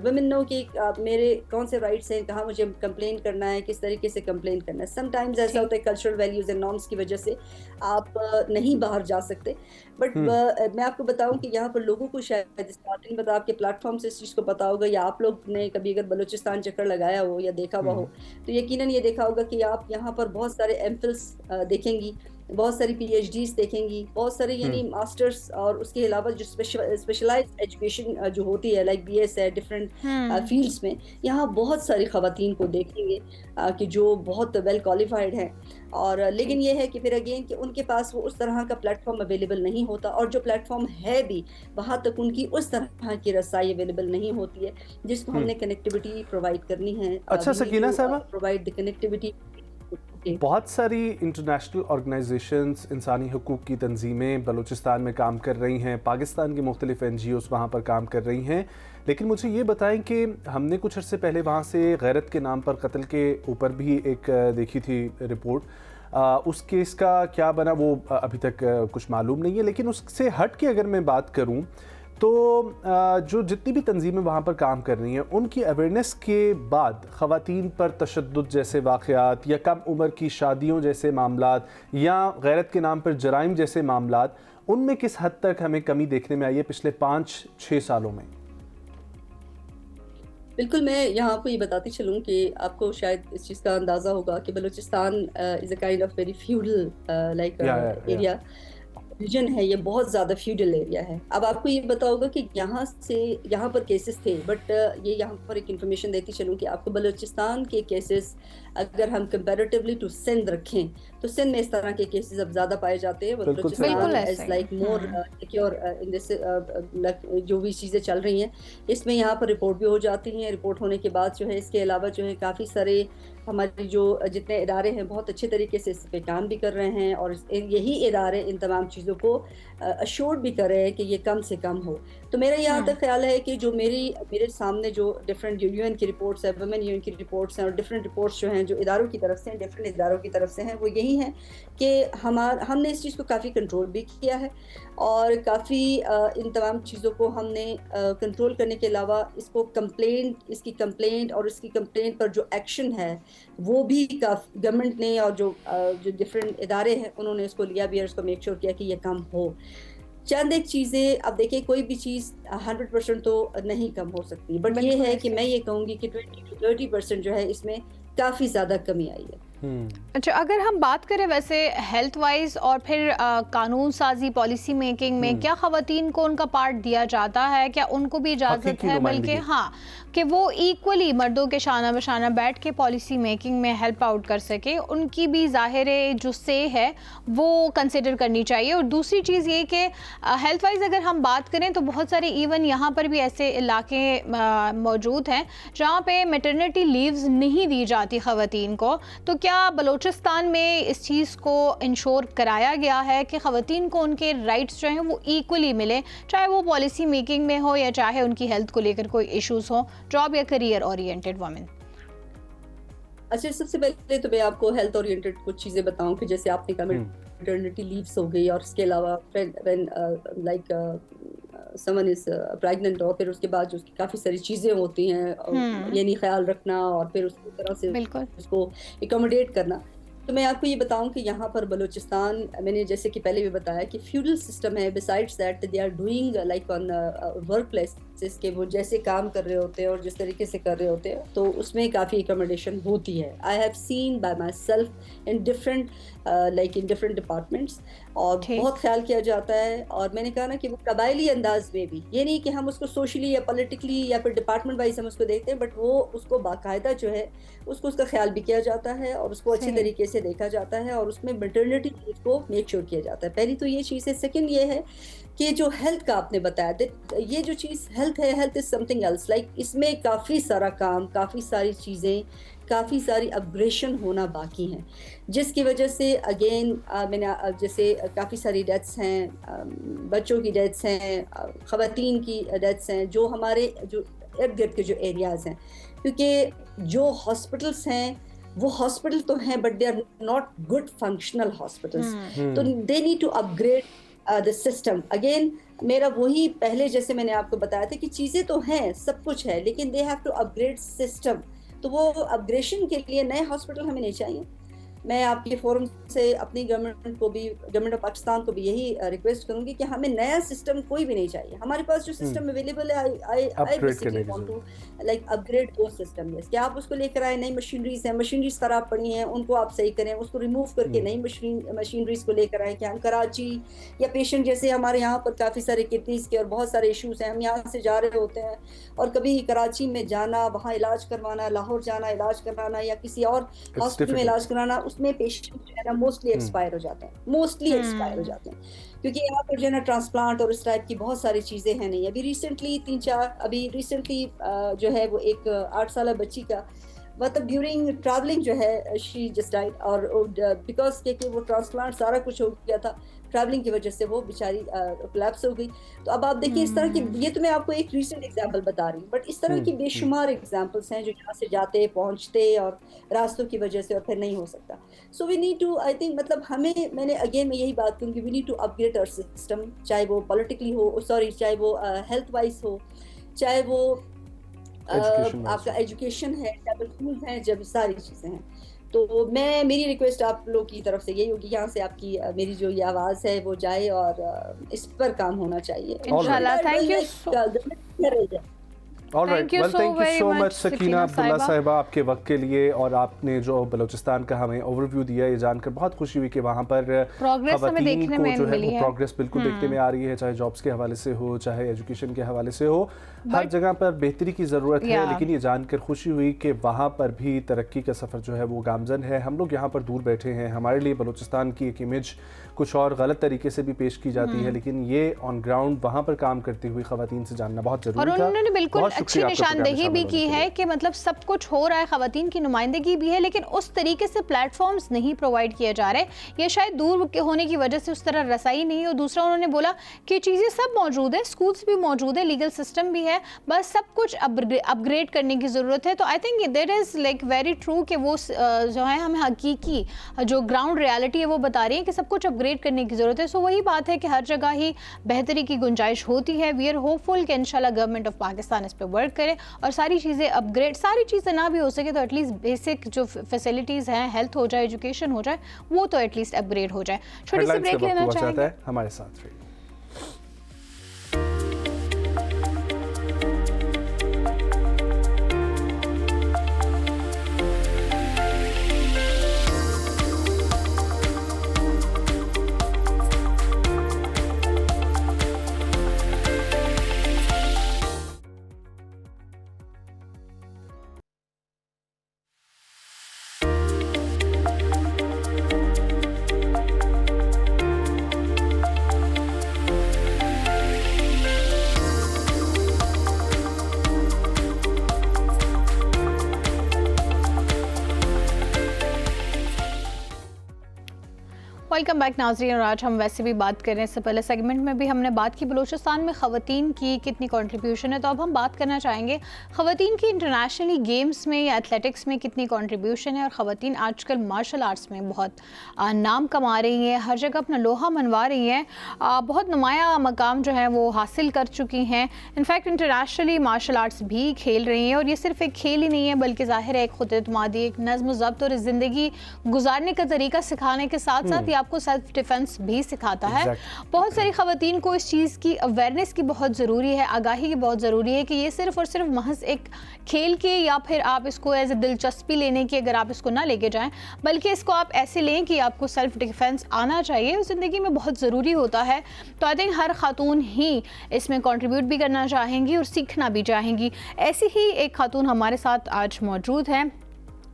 वुमेन नो कि मेरे कौन से राइट्स हैं, कहाँ मुझे कंप्लेन करना है, किस तरीके से कंप्लेन करना है। समटाइम्स ऐसा होता है कल्चरल वैल्यूज एंड नॉर्म्स की वजह से आप नहीं बाहर जा सकते। बट मैं आपको बताऊं कि यहाँ पर लोगों को शायद स्टार्टिंग बता आपके प्लेटफॉर्म से इस चीज़ को पता होगा या आप लोग ने कभी अगर बलूचिस्तान चक्कर लगाया हो या देखा हुआ हो तो यकीनन ये देखा होगा कि आप यहाँ पर बहुत सारे एमफिल्स देखेंगी, बहुत सारी PhDs देखेंगी, बहुत सारे यानी मास्टर्स और उसके अलावा जो स्पेशलाइज्ड एजुकेशन जो होती है लाइक BS है डिफरेंट फील्ड्स में, यहाँ बहुत सारी ख़वातीन को देखेंगे कि जो बहुत वेल क्वालिफाइड हैं। और लेकिन ये है कि फिर अगेन कि उनके पास वो उस तरह का प्लेटफॉर्म अवेलेबल नहीं होता, और जो प्लेटफॉर्म है भी वहाँ तक उनकी उस तरह की रसाई अवेलेबल नहीं होती है जिसको हमने कनेक्टिविटी प्रोवाइड करनी है।
अच्छा सकीना साहबा,
प्रोवाइड द कनेक्टिविटी।
बहुत सारी इंटरनेशनल ऑर्गेनाइजेशंस, इंसानी हकूक़ की तंजीमें बलूचिस्तान में काम कर रही हैं, पाकिस्तान की मुख्तलिफ NGOs वहाँ पर काम कर रही हैं, लेकिन मुझे ये बताएं कि हमने कुछ अर्से पहले वहाँ से गैरत के नाम पर कत्ल के ऊपर भी एक देखी थी रिपोर्ट। उस केस का क्या बना वो अभी तक कुछ मालूम नहीं है, लेकिन उससे हट के अगर मैं बात करूँ तो जो जितनी भी तंजीमें वहाँ पर काम कर रही हैं उनकी अवेयरनेस के बाद ख़वातीन पर तशद्दुद जैसे वाक़यात या कम उम्र की शादियों जैसे मामलात या गैरत के नाम पर जराइम जैसे मामलात, उनमें किस हद तक हमें कमी देखने में आई है पिछले 5-6 सालों में?
बिल्कुल, मैं यहाँ आपको ये बताती चलूँ कि आपको शायद इस चीज़ का अंदाज़ा होगा कि Balochistan is a kind of very feudal like area. Reason है ये बहुत ज़्यादा फ्यूडल एरिया है। अब आपको ये पता होगा कि यहाँ पर केसेस थे, बट ये यहाँ पर एक इन्फॉर्मेशन देती चलूँ कि आपको बलूचिस्तान के केसेस अगर हम कंपैरेटिवली टू सिंध रखें तो सिंध में इस तरह के केसेस अब ज़्यादा पाए जाते हैं। Balochistan is like more secure in this, जो भी चीज़ें चल रही हैं इसमें यहाँ पर रिपोर्ट भी हो जाती हैं। रिपोर्ट होने के बाद जो है इसके अलावा जो है काफ़ी सारे हमारे जो जितने इदारे हैं बहुत अच्छे तरीके से इस पे काम भी कर रहे हैं, और यही इदारे इन तमाम चीज़ों को अश्योर्ड भी कर रहे हैं कि ये कम से कम हो। तो मेरा यहाँ तक ख्याल है कि जो मेरे सामने जो डिफरेंट यूएन की रिपोर्ट्स है, वुमेन यूएन की रिपोर्ट्स हैं, और डिफरेंट रिपोर्ट्स जो हैं जो इदारों की तरफ से हैं, डिफरेंट इदारों की तरफ से हैं, वो यही हैं कि हमने इस चीज़ को काफ़ी कंट्रोल भी किया है, और काफ़ी इन तमाम चीज़ों को हमने कंट्रोल करने के अलावा इसकी कंप्लेंट और इसकी कंप्लेंट पर जो एक्शन है वो भी गवर्नमेंट ने और जो डिफरेंट इदारे हैं उन्होंने इसको लिया भी और इसको मेक श्योर किया कि ये कम हो। चंद एक चीज़ें, अब देखिए कोई भी चीज़ 100% तो नहीं कम हो सकती, बट ये है कि मैं ये कहूँगी कि 20 to 30% जो है इसमें काफ़ी ज़्यादा कमी आई है।
अच्छा, अगर हम बात करें वैसे हेल्थ वाइज और फिर कानून साजी पॉलिसी मेकिंग में क्या ख़वातीन को उनका पार्ट दिया जाता है, क्या उनको भी इजाज़त है, बल्कि हाँ कि वो इक्वली मर्दों के शाना बशाना बैठ के पॉलिसी मेकिंग में हेल्प आउट कर सके, उनकी भी ज़ाहिर जो से है वो कंसिडर करनी चाहिए। और दूसरी चीज़ ये कि हेल्थ वाइज अगर हम बात करें तो बहुत सारे इवन यहाँ पर भी ऐसे इलाके मौजूद हैं जहाँ पे मैटरनिटी लीव्स नहीं दी जाती ख़वातीन को, तो क्या बलूचिस्तान में इस चीज़ को इंश्योर कराया गया है कि ख़वातीन को उनके राइट्स जो हैं वो इक्वली मिले, चाहे वो पॉलिसी मेकिंग में हो या चाहे उनकी हेल्थ को लेकर कोई इश्यूज़ हो, जॉब या करियर ओरिएंटेड वुमेन?
अच्छा, सबसे पहले तो मैं आपको हेल्थ ओरिएंटेड कुछ चीज़ें बताऊं कि जैसे आपने कहा मैटरनिटी लीव्स हो गई, और इसके अलावा समन इज प्रेग्नेंट और फिर उसके बाद जो उसकी काफ़ी सारी चीज़ें होती हैं, यानी ख्याल रखना और फिर उसकी तरह से उसको एकोमोडेट करना। तो मैं आपको ये बताऊं कि यहाँ पर बलूचिस्तान, मैंने जैसे कि पहले भी बताया कि फ्यूडल सिस्टम है। Besides that they are doing like on work places के वो जैसे काम कर रहे होते हैं और जिस तरीके से कर रहे होते हैं, तो उसमें काफ़ी एकोमोडेशन होती है। I have seen bye my self in different departments, और बहुत ख्याल किया जाता है। और मैंने कहा ना कि वो कबायली अंदाज में भी, ये नहीं कि हम उसको सोशली या पॉलिटिकली या फिर डिपार्टमेंट वाइज हम उसको देखते हैं, बट वो उसको बाकायदा जो है उसका ख्याल भी किया जाता है और उसको अच्छे तरीके से देखा जाता है, और उसमें मैटरनिटी लीव को मेक श्योर किया जाता है। पहली तो ये चीज़ है। सेकंड ये है कि जो हेल्थ का आपने बताया, ये जो चीज़ हेल्थ है, health is something else. Like इसमें काफ़ी सारा काम, काफ़ी सारी चीज़ें, काफ़ी सारी अपग्रेडेशन होना बाकी हैं, जिसकी वजह से अगेन मैंने जैसे काफ़ी सारी डेथ्स हैं, बच्चों की डेथ्स हैं, ख़वातीन की डेथ्स हैं, जो हमारे जो इर्द गिर्द के जो एरियाज़ हैं, क्योंकि जो हॉस्पिटल्स हैं वो हॉस्पिटल तो हैं but they are not good functional hospitals, तो they need to upgrade the system. Again मेरा वही पहले जैसे मैंने आपको बताया था कि चीज़ें तो हैं, सब कुछ है, लेकिन they have to upgrade system. तो वो अपग्रेडेशन के लिए नए हॉस्पिटल हमें नहीं चाहिए। मैं आपके फोरम से अपनी गवर्नमेंट ऑफ पाकिस्तान को भी यही रिक्वेस्ट करूंगी कि हमें नया सिस्टम कोई भी नहीं चाहिए। हमारे पास जो सिस्टम अवेलेबल है, I basically want to like upgrade वो सिस्टम। यस, कि आप उसको लेकर आए, नई मशीनरीज हैं, मशीनरीज खराब पड़ी हैं, उनको आप सही करें, उसको रिमूव करके नई मशीनरीज को लेकर आए। कि हम कराची या पेशेंट, जैसे हमारे यहाँ पर काफ़ी सारे किडनीज के और बहुत सारे इशूज़ हैं, हम यहाँ से जा रहे होते हैं और कभी कराची में जाना, वहाँ इलाज करवाना, लाहौर जाना इलाज करवाना, या किसी और हॉस्पिटल में इलाज कराना, उसमें पेशेंट जो है ना मोस्टली एक्सपायर हो जाते हैं, क्योंकि यहाँ पर जो है ना ट्रांसप्लांट और इस टाइप की बहुत सारी चीज़ें हैं नहीं। अभी रिसेंटली जो है वो एक 8 साल बच्ची का मतलब ड्यूरिंग ट्रैवलिंग जो है शी जस्ट डाइड, और बिकॉज कि वो ट्रांसप्लांट सारा कुछ हो गया था, ट्रैवलिंग की वजह से वो बेचारी कोलैप्स हो गई। तो अब आप देखिए इस तरह की, ये तो मैं आपको एक रीसेंट एग्जांपल बता रही हूँ, बट इस तरह की बेशुमार एग्जांपल्स हैं जो यहाँ से जाते पहुँचते और रास्तों की वजह से और फिर नहीं हो सकता। So we need to, I think, मतलब हमें, मैं यही बात कहूँगी, we need to upgrade our system, चाहे वो पॉलिटिकली हो, चाहे वो हेल्थ वाइज हो, चाहे वो आपका एजुकेशन है, चाहे स्कूल हैं, जब सारी चीज़ें हैं। तो मेरी रिक्वेस्ट आप लोग की तरफ से यही होगी, यहाँ से आपकी मेरी जो ये आवाज़ है वो जाए और इस पर काम होना चाहिए।
इंशाल्लाह। Thank you.
Alright, well thank you so much Sakina Abdullah साहिबा आपके वक्त के लिए, और आपने जो बलूचिस्तान का हमें ओवरव्यू दिया, ये जानकर बहुत खुशी हुई कि वहाँ पर ख़वातीन को जो है वो प्रोग्रेस बिल्कुल देखने में आ रही है, चाहे जॉब्स के हवाले से हो, चाहे एजुकेशन के हवाले से हो, हर जगह पर बेहतरी की ज़रूरत है। लेकिन ये जानकर खुशी हुई कि वहाँ पर भी तरक्की का सफ़र जो है वो गामजन है। हम लोग यहाँ पर दूर बैठे हैं, हमारे लिए बलूचिस्तान की एक इमेज कुछ और गलत तरीके से भी पेश की जाती है, लेकिन ये ऑन ग्राउंड वहाँ पर काम करती हुई ख़वातीन से जानना बहुत ज़रूरी था।
और उन्होंने बिल्कुल अच्छी निशानदेही भी की है कि मतलब सब कुछ हो रहा है, ख़वातीन की नुमाइंदगी भी है, लेकिन उस तरीके से प्लेटफॉर्म्स नहीं प्रोवाइड किए जा रहे। ये शायद दूर होने की वजह से उस तरह रसाई नहीं। और दूसरा उन्होंने बोला कि चीज़ें सब मौजूद है, स्कूल्स भी मौजूद है, लीगल सिस्टम भी है, बस सब कुछ अपग्रेड करने की ज़रूरत है। तो I think that is like very true कि वो जो है हमें हकीकी जो ग्राउंड रियलिटी है वो बता रही है कि सब कुछ अपग्रेड करने की ज़रूरत है। सो वही बात है कि हर जगह ही बेहतरी की गुंजाइश होती है। वी आर होपफुल कि इंशाल्लाह गवर्नमेंट ऑफ पाकिस्तान इस पर वर्क करे और सारी चीज़ें अपग्रेड, सारी चीज़ें ना भी हो सके तो एटलीस्ट बेसिक जो फैसिलिटीज़ हैं, हेल्थ हो जाए, एजुकेशन हो जाए, वो तो एटलीस्ट अपग्रेड हो जाए। छोटी सी ब्रेक लेना चाहेंगे,
हमारे साथ रहिए।
वेलकम बैक नाज़रीन। और आज हम वैसे भी बात कर रहे हैं, इससे पहले सेगमेंट में भी हमने बात की बलूचिस्तान में ख़वातीन की कितनी कंट्रीब्यूशन है, तो अब हम बात करना चाहेंगे ख़वातीन की इंटरनेशनली गेम्स में या एथलेटिक्स में कितनी कंट्रीब्यूशन है। और ख़वातीन आजकल मार्शल आर्ट्स में बहुत नाम कमा रही हैं, हर जगह अपना लोहा मनवा रही हैं, बहुत नुमाया मकाम जो है वो हासिल कर चुकी हैं। इनफैक्ट इंटरनेशनली मार्शल आर्ट्स भी खेल रही हैं, और ये सिर्फ एक खेल ही नहीं है बल्कि ज़ाहिर है एक खुद-एतमादी, एक नज़्म ज़ब्त और ज़िंदगी गुजारने का तरीका सिखाने के साथ साथ आपको सेल्फ डिफेंस भी सिखाता है। बहुत सारी ख़वातीन को इस चीज़ की अवेयरनेस की बहुत ज़रूरी है, आगाही की बहुत ज़रूरी है कि ये सिर्फ और सिर्फ महज एक खेल के या फिर आप इसको एज ए दिलचस्पी लेने की अगर आप इसको ना लेके जाएं, बल्कि इसको आप ऐसे लें कि आपको सेल्फ डिफेंस आना चाहिए, ज़िंदगी में बहुत ज़रूरी होता है। तो आई थिंक हर खातून ही इसमें कंट्रीब्यूट भी करना चाहेंगी और सीखना भी चाहेंगी। ऐसी ही एक खातून हमारे साथ आज मौजूद है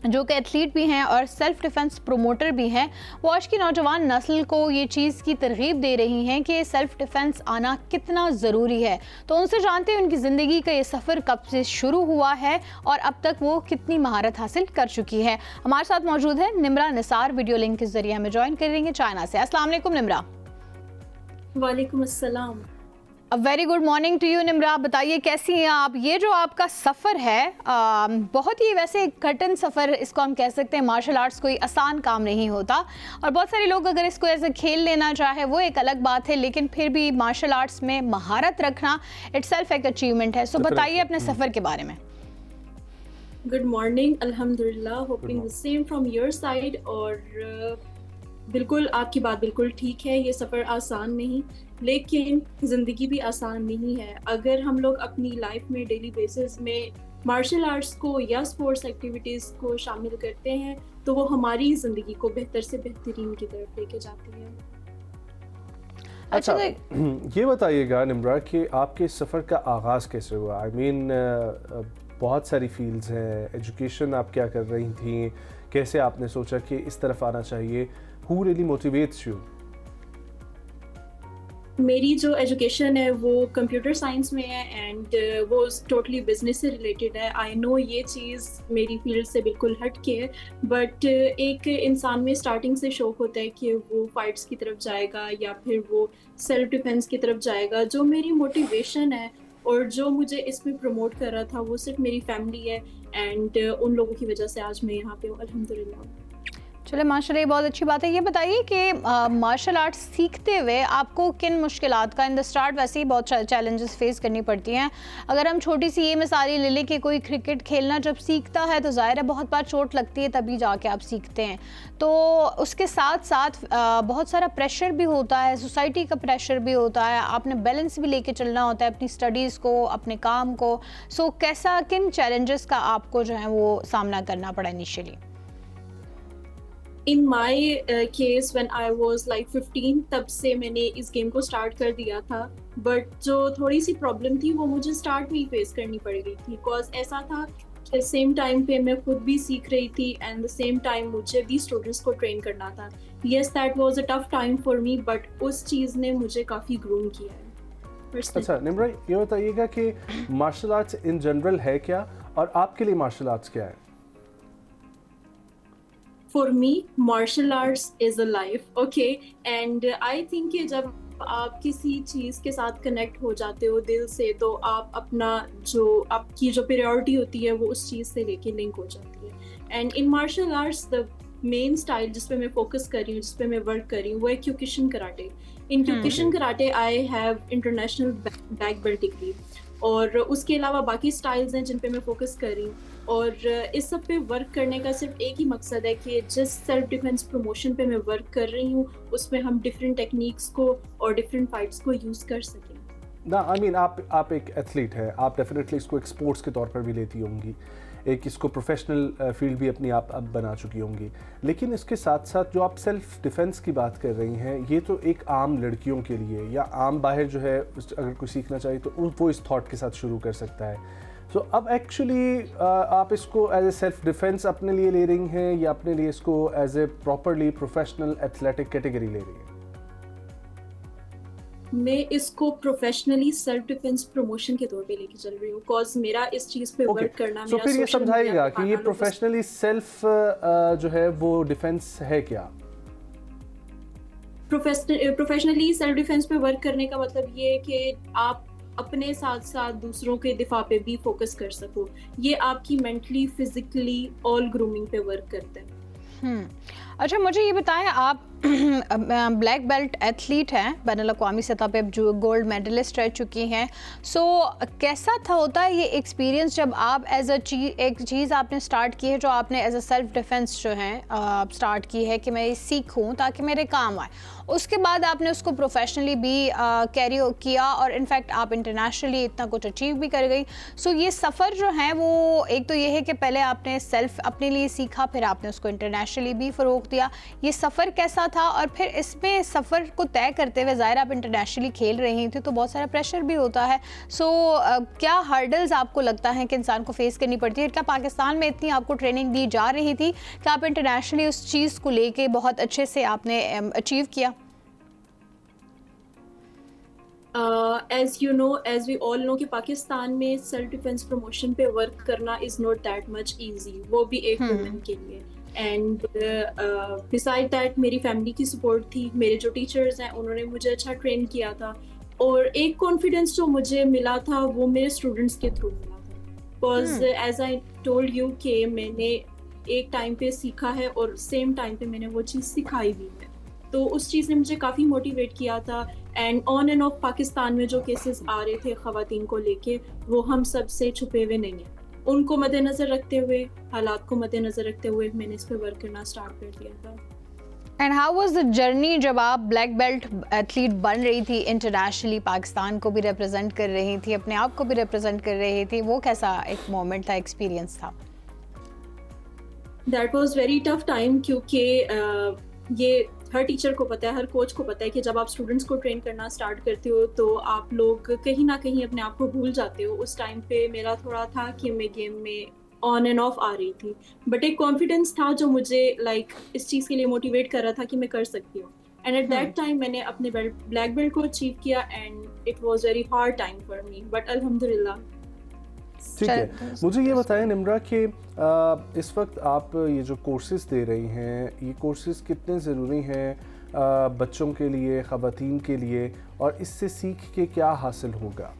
जो कि एथलीट भी हैं और सेल्फ डिफेंस प्रोमोटर भी हैं। वो आज की नौजवान नस्ल को ये चीज़ की तरगीब दे रही हैं कि सेल्फ डिफेंस आना कितना ज़रूरी है। तो उनसे जानते हैं उनकी ज़िंदगी का ये सफ़र कब से शुरू हुआ है और अब तक वो कितनी महारत हासिल कर चुकी है। हमारे साथ मौजूद है निम्रा निसार, वीडियो लिंक के ज़रिए हमें ज्वाइन करेंगे चाइना से। अस्सलाम वालेकुम निम्रा।
वालेकुम अस्सलाम।
Very good morning to you Nimra. बताइए कैसी हैं आप? ये जो आपका सफ़र है बहुत ही वैसे कठिन सफ़र इसको हम कह सकते हैं। मार्शल आर्ट्स कोई आसान काम नहीं होता और बहुत सारे लोग अगर इसको ऐसे खेल लेना चाहे वो एक अलग बात है, लेकिन फिर भी मार्शल आर्ट्स में महारत रखना इटसेल्फ एक अचीवमेंट है। सो बताइए अपने सफ़र के बारे में।
गुड मॉर्निंग, अल्हम्दुलिल्लाह, hopping the same from your side. और बिल्कुल आपकी बात बिल्कुल ठीक है, ये सफ़र आसान नहीं, लेकिन ज़िंदगी भी आसान नहीं है। अगर हम लोग अपनी लाइफ में डेली बेसिस में मार्शल आर्ट्स को या स्पोर्ट्स एक्टिविटीज़ को शामिल करते हैं तो वो हमारी ज़िंदगी को बेहतर से बेहतरीन की तरफ लेके जाती है।
अच्छा, ये बताइएगा निम्रा कि आपके सफ़र का आगाज़ कैसे हुआ? आई मीन बहुत सारी फील्ड्स हैं, एजुकेशन आप क्या कर रही थी, कैसे आपने सोचा कि इस तरफ आना चाहिए? Who really motivates you?
मेरी जो एजुकेशन है वो कंप्यूटर साइंस में है एंड वो टोटली बिजनेस से रिलेटेड है। आई नो ये चीज़ मेरी फील्ड से बिल्कुल हट के है, बट एक इंसान में स्टार्टिंग से शौक होता है कि वो फाइट्स की तरफ जाएगा या फिर वो सेल्फ डिफेंस की तरफ जाएगा। जो मेरी मोटिवेशन है और जो मुझे इसमें प्रमोट कर रहा था वो सिर्फ मेरी फैमिली है एंड उन लोगों की वजह से आज मैं यहाँ पे हूँ, अल्हम्दुलिल्लाह।
चले माशाल्लाह, ये बहुत अच्छी बात है। ये बताइए कि मार्शल आर्ट सीखते हुए आपको किन मुश्किलात का इन द स्टार्ट वैसे ही बहुत चैलेंजेस फेस करनी पड़ती हैं। अगर हम छोटी सी ये मिसाल ही ले लें कि कोई क्रिकेट खेलना जब सीखता है तो ज़ाहिर है बहुत बार चोट लगती है, तभी जाके आप सीखते हैं। तो उसके साथ साथ बहुत सारा प्रेशर भी होता है, सोसाइटी का प्रेशर भी होता है, आपने बैलेंस भी लेके चलना होता है अपनी स्टडीज़ को, अपने काम को। सो कैसा, किन चैलेंजेस का आपको जो है वो सामना करना पड़ा initially?
In my case when I was like 15 तब से मैंने इस गेम को स्टार्ट कर दिया था, बट जो थोड़ी सी प्रॉब्लम थी वो मुझे स्टार्ट में ही फेस करनी पड़ गई थी। बिकॉज ऐसा था कि सेम टाइम पे मैं खुद भी सीख रही थी एंड द सेम टाइम मुझे भी स्टूडेंट्स को ट्रेन करना था। Yes, that was a tough time for me, but उस चीज़ ने मुझे काफ़ी ग्रूम किया है।
अच्छा निम्रा, ये बताइएगा कि मार्शल आर्ट्स इन जनरल है क्या, और आपके लिए मार्शल आर्ट्स क्या है?
For me, martial arts is a life, okay? And I think कि जब आप किसी चीज़ के साथ कनेक्ट हो जाते हो दिल से, तो आप अपना जो आपकी जो प्रायोरिटी होती है वो उस चीज़ से लेके लिंक हो जाती है। And in martial arts the main style जिस पे मैं फोकस कर रही हूँ, जिस पे मैं वर्क कर रही हूँ, वो है Kyokushin karate. In Kyokushin karate I have international black belt degree, और उसके अलावा बाकी स्टाइल्स हैं जिन पे मैं फोकस कर रही हूँ। और इस सब पे वर्क करने का सिर्फ एक ही मकसद है कि जिस सेल्फ डिफेंस प्रमोशन पे मैं वर्क कर रही हूँ उसमें हम डिफरेंट टेक्निक्स को और डिफरेंट फाइट्स को यूज़ कर सकें।
ना आई मीन आप एक एथलीट है, आप डेफिनेटली इसको एक स्पोर्ट्स के तौर पर भी लेती होंगी, एक इसको प्रोफेशनल फील्ड भी अपनी आप अब बना चुकी होंगी, लेकिन इसके साथ साथ जो आप सेल्फ डिफेंस की बात कर रही हैं, ये तो एक आम लड़कियों के लिए या आम बाहर जो है अगर कोई सीखना चाहिए तो वो इस थॉट के साथ शुरू कर सकता है। सो अब एक्चुअली आप इसको एज ए सेल्फ डिफेंस अपने लिए ले रही हैं या अपने लिए इसको as a properly professional athletic category ले रही हैं?
मैं इसको प्रोफेशनली सेल्फ डिफेंस प्रमोशन के तौर पे लेके चल रही हूँ, बिकॉज मेरा इस चीज़ पे वर्क करना,
मेरा फिर ये समझाइएगा कि ये प्रोफेशनली सेल्फ जो है वो डिफेंस है क्या?
प्रोफेशनली सेल्फ डिफेंस पे वर्क करने का मतलब ये है कि आप अपने साथ साथ दूसरों के दिफा पे भी फोकस कर सको। ये आपकी मेंटली, फिजिकली ऑल ग्रूमिंग पे वर्क करता है।
अच्छा, मुझे ये बताएं, आप ब्लैक बेल्ट एथलीट हैं, बैनुल-अक़वामी सतह पे जो गोल्ड मेडलिस्ट रह चुकी हैं। सो कैसा था होता है ये एक्सपीरियंस जब आप एज एक चीज़ आपने स्टार्ट की है, जो आपने एज अ सेल्फ डिफेंस जो है स्टार्ट की है कि मैं ये सीखूं ताकि मेरे काम आए, उसके बाद आपने उसको प्रोफेशनली भी कैरी किया और इनफैक्ट आप इंटरनेशनली इतना कुछ अचीव भी कर गई। सो ये सफ़र जो है वो एक तो ये है कि पहले आपने सेल्फ अपने लिए सीखा, फिर आपने उसको इंटरनेशनली भी फ़रोग़ दिया। ये सफ़र कैसा था? और फिर इसमें सफ़र को तय करते हुए ज़ाहिर आप इंटरनेशनली खेल रही थी तो बहुत सारा प्रेशर भी होता है। सो क्या हर्डल्स आपको लगता है कि इंसान को फेस करनी पड़ती है? क्या पाकिस्तान में इतनी आपको ट्रेनिंग दी जा रही थी कि आप इंटरनेशनली उस चीज़ को लेके बहुत अच्छे से आपने अचीव किया?
As you know, as we all know कि पाकिस्तान में सेल्फ डिफेंस प्रमोशन पे वर्क करना is not that much easy, वो भी एक वुमेन के लिए। एंड बिसाइड दैट मेरी फैमिली की सपोर्ट थी, मेरे जो टीचर्स हैं उन्होंने मुझे अच्छा ट्रेन किया था, और एक कॉन्फिडेंस जो मुझे मिला था वो मेरे स्टूडेंट्स के थ्रू मिला था। Because as I told you कि मैंने एक टाइम पे सीखा है और सेम टाइम पे मैंने वो चीज़ सिखाई भी है, तो उस चीज़ ने मुझे काफ़ी मोटिवेट किया था। And on end of Pakistan में जो केसेस आ रहे थे ख़वातीन को लेके, वो हम सब से छुपे हुए नहीं हैं। उनको मद्देनज़र रखते हुए, हालात को मद्देनज़र रखते हुए मैंने इस पर वर्क करना स्टार्ट कर दिया था।
And how was the journey जब आप ब्लैक बेल्ट एथलीट बन रही थी, इंटरनेशनली पाकिस्तान को भी रिप्रेजेंट कर रही थी, अपने आप को भी रिप्रेजेंट कर रही थी, वो कैसा एक मोमेंट था, एक्सपीरियंस था?
That was very tough time, क्योंकि ये हर टीचर को पता है, हर कोच को पता है कि जब आप स्टूडेंट्स को ट्रेन करना स्टार्ट करते हो तो आप लोग कहीं ना कहीं अपने आप को भूल जाते हो। उस टाइम पे मेरा थोड़ा था कि मैं गेम में ऑन एंड ऑफ आ रही थी, बट एक कॉन्फिडेंस था जो मुझे इस चीज़ के लिए मोटिवेट कर रहा था कि मैं कर सकती हूँ। एंड एट दैट टाइम मैंने अपने ब्लैक बेल्ट को अचीव किया and it was very hard time for me, but अल्हम्दुलिल्लाह।
ठीक है, मुझे ये बताएं निम्रा कि इस वक्त आप ये जो कोर्सेज़ दे रही हैं, ये कोर्सेज़ कितने ज़रूरी हैं बच्चों के लिए, ख़वातीन के लिए, और इससे सीख के क्या हासिल होगा?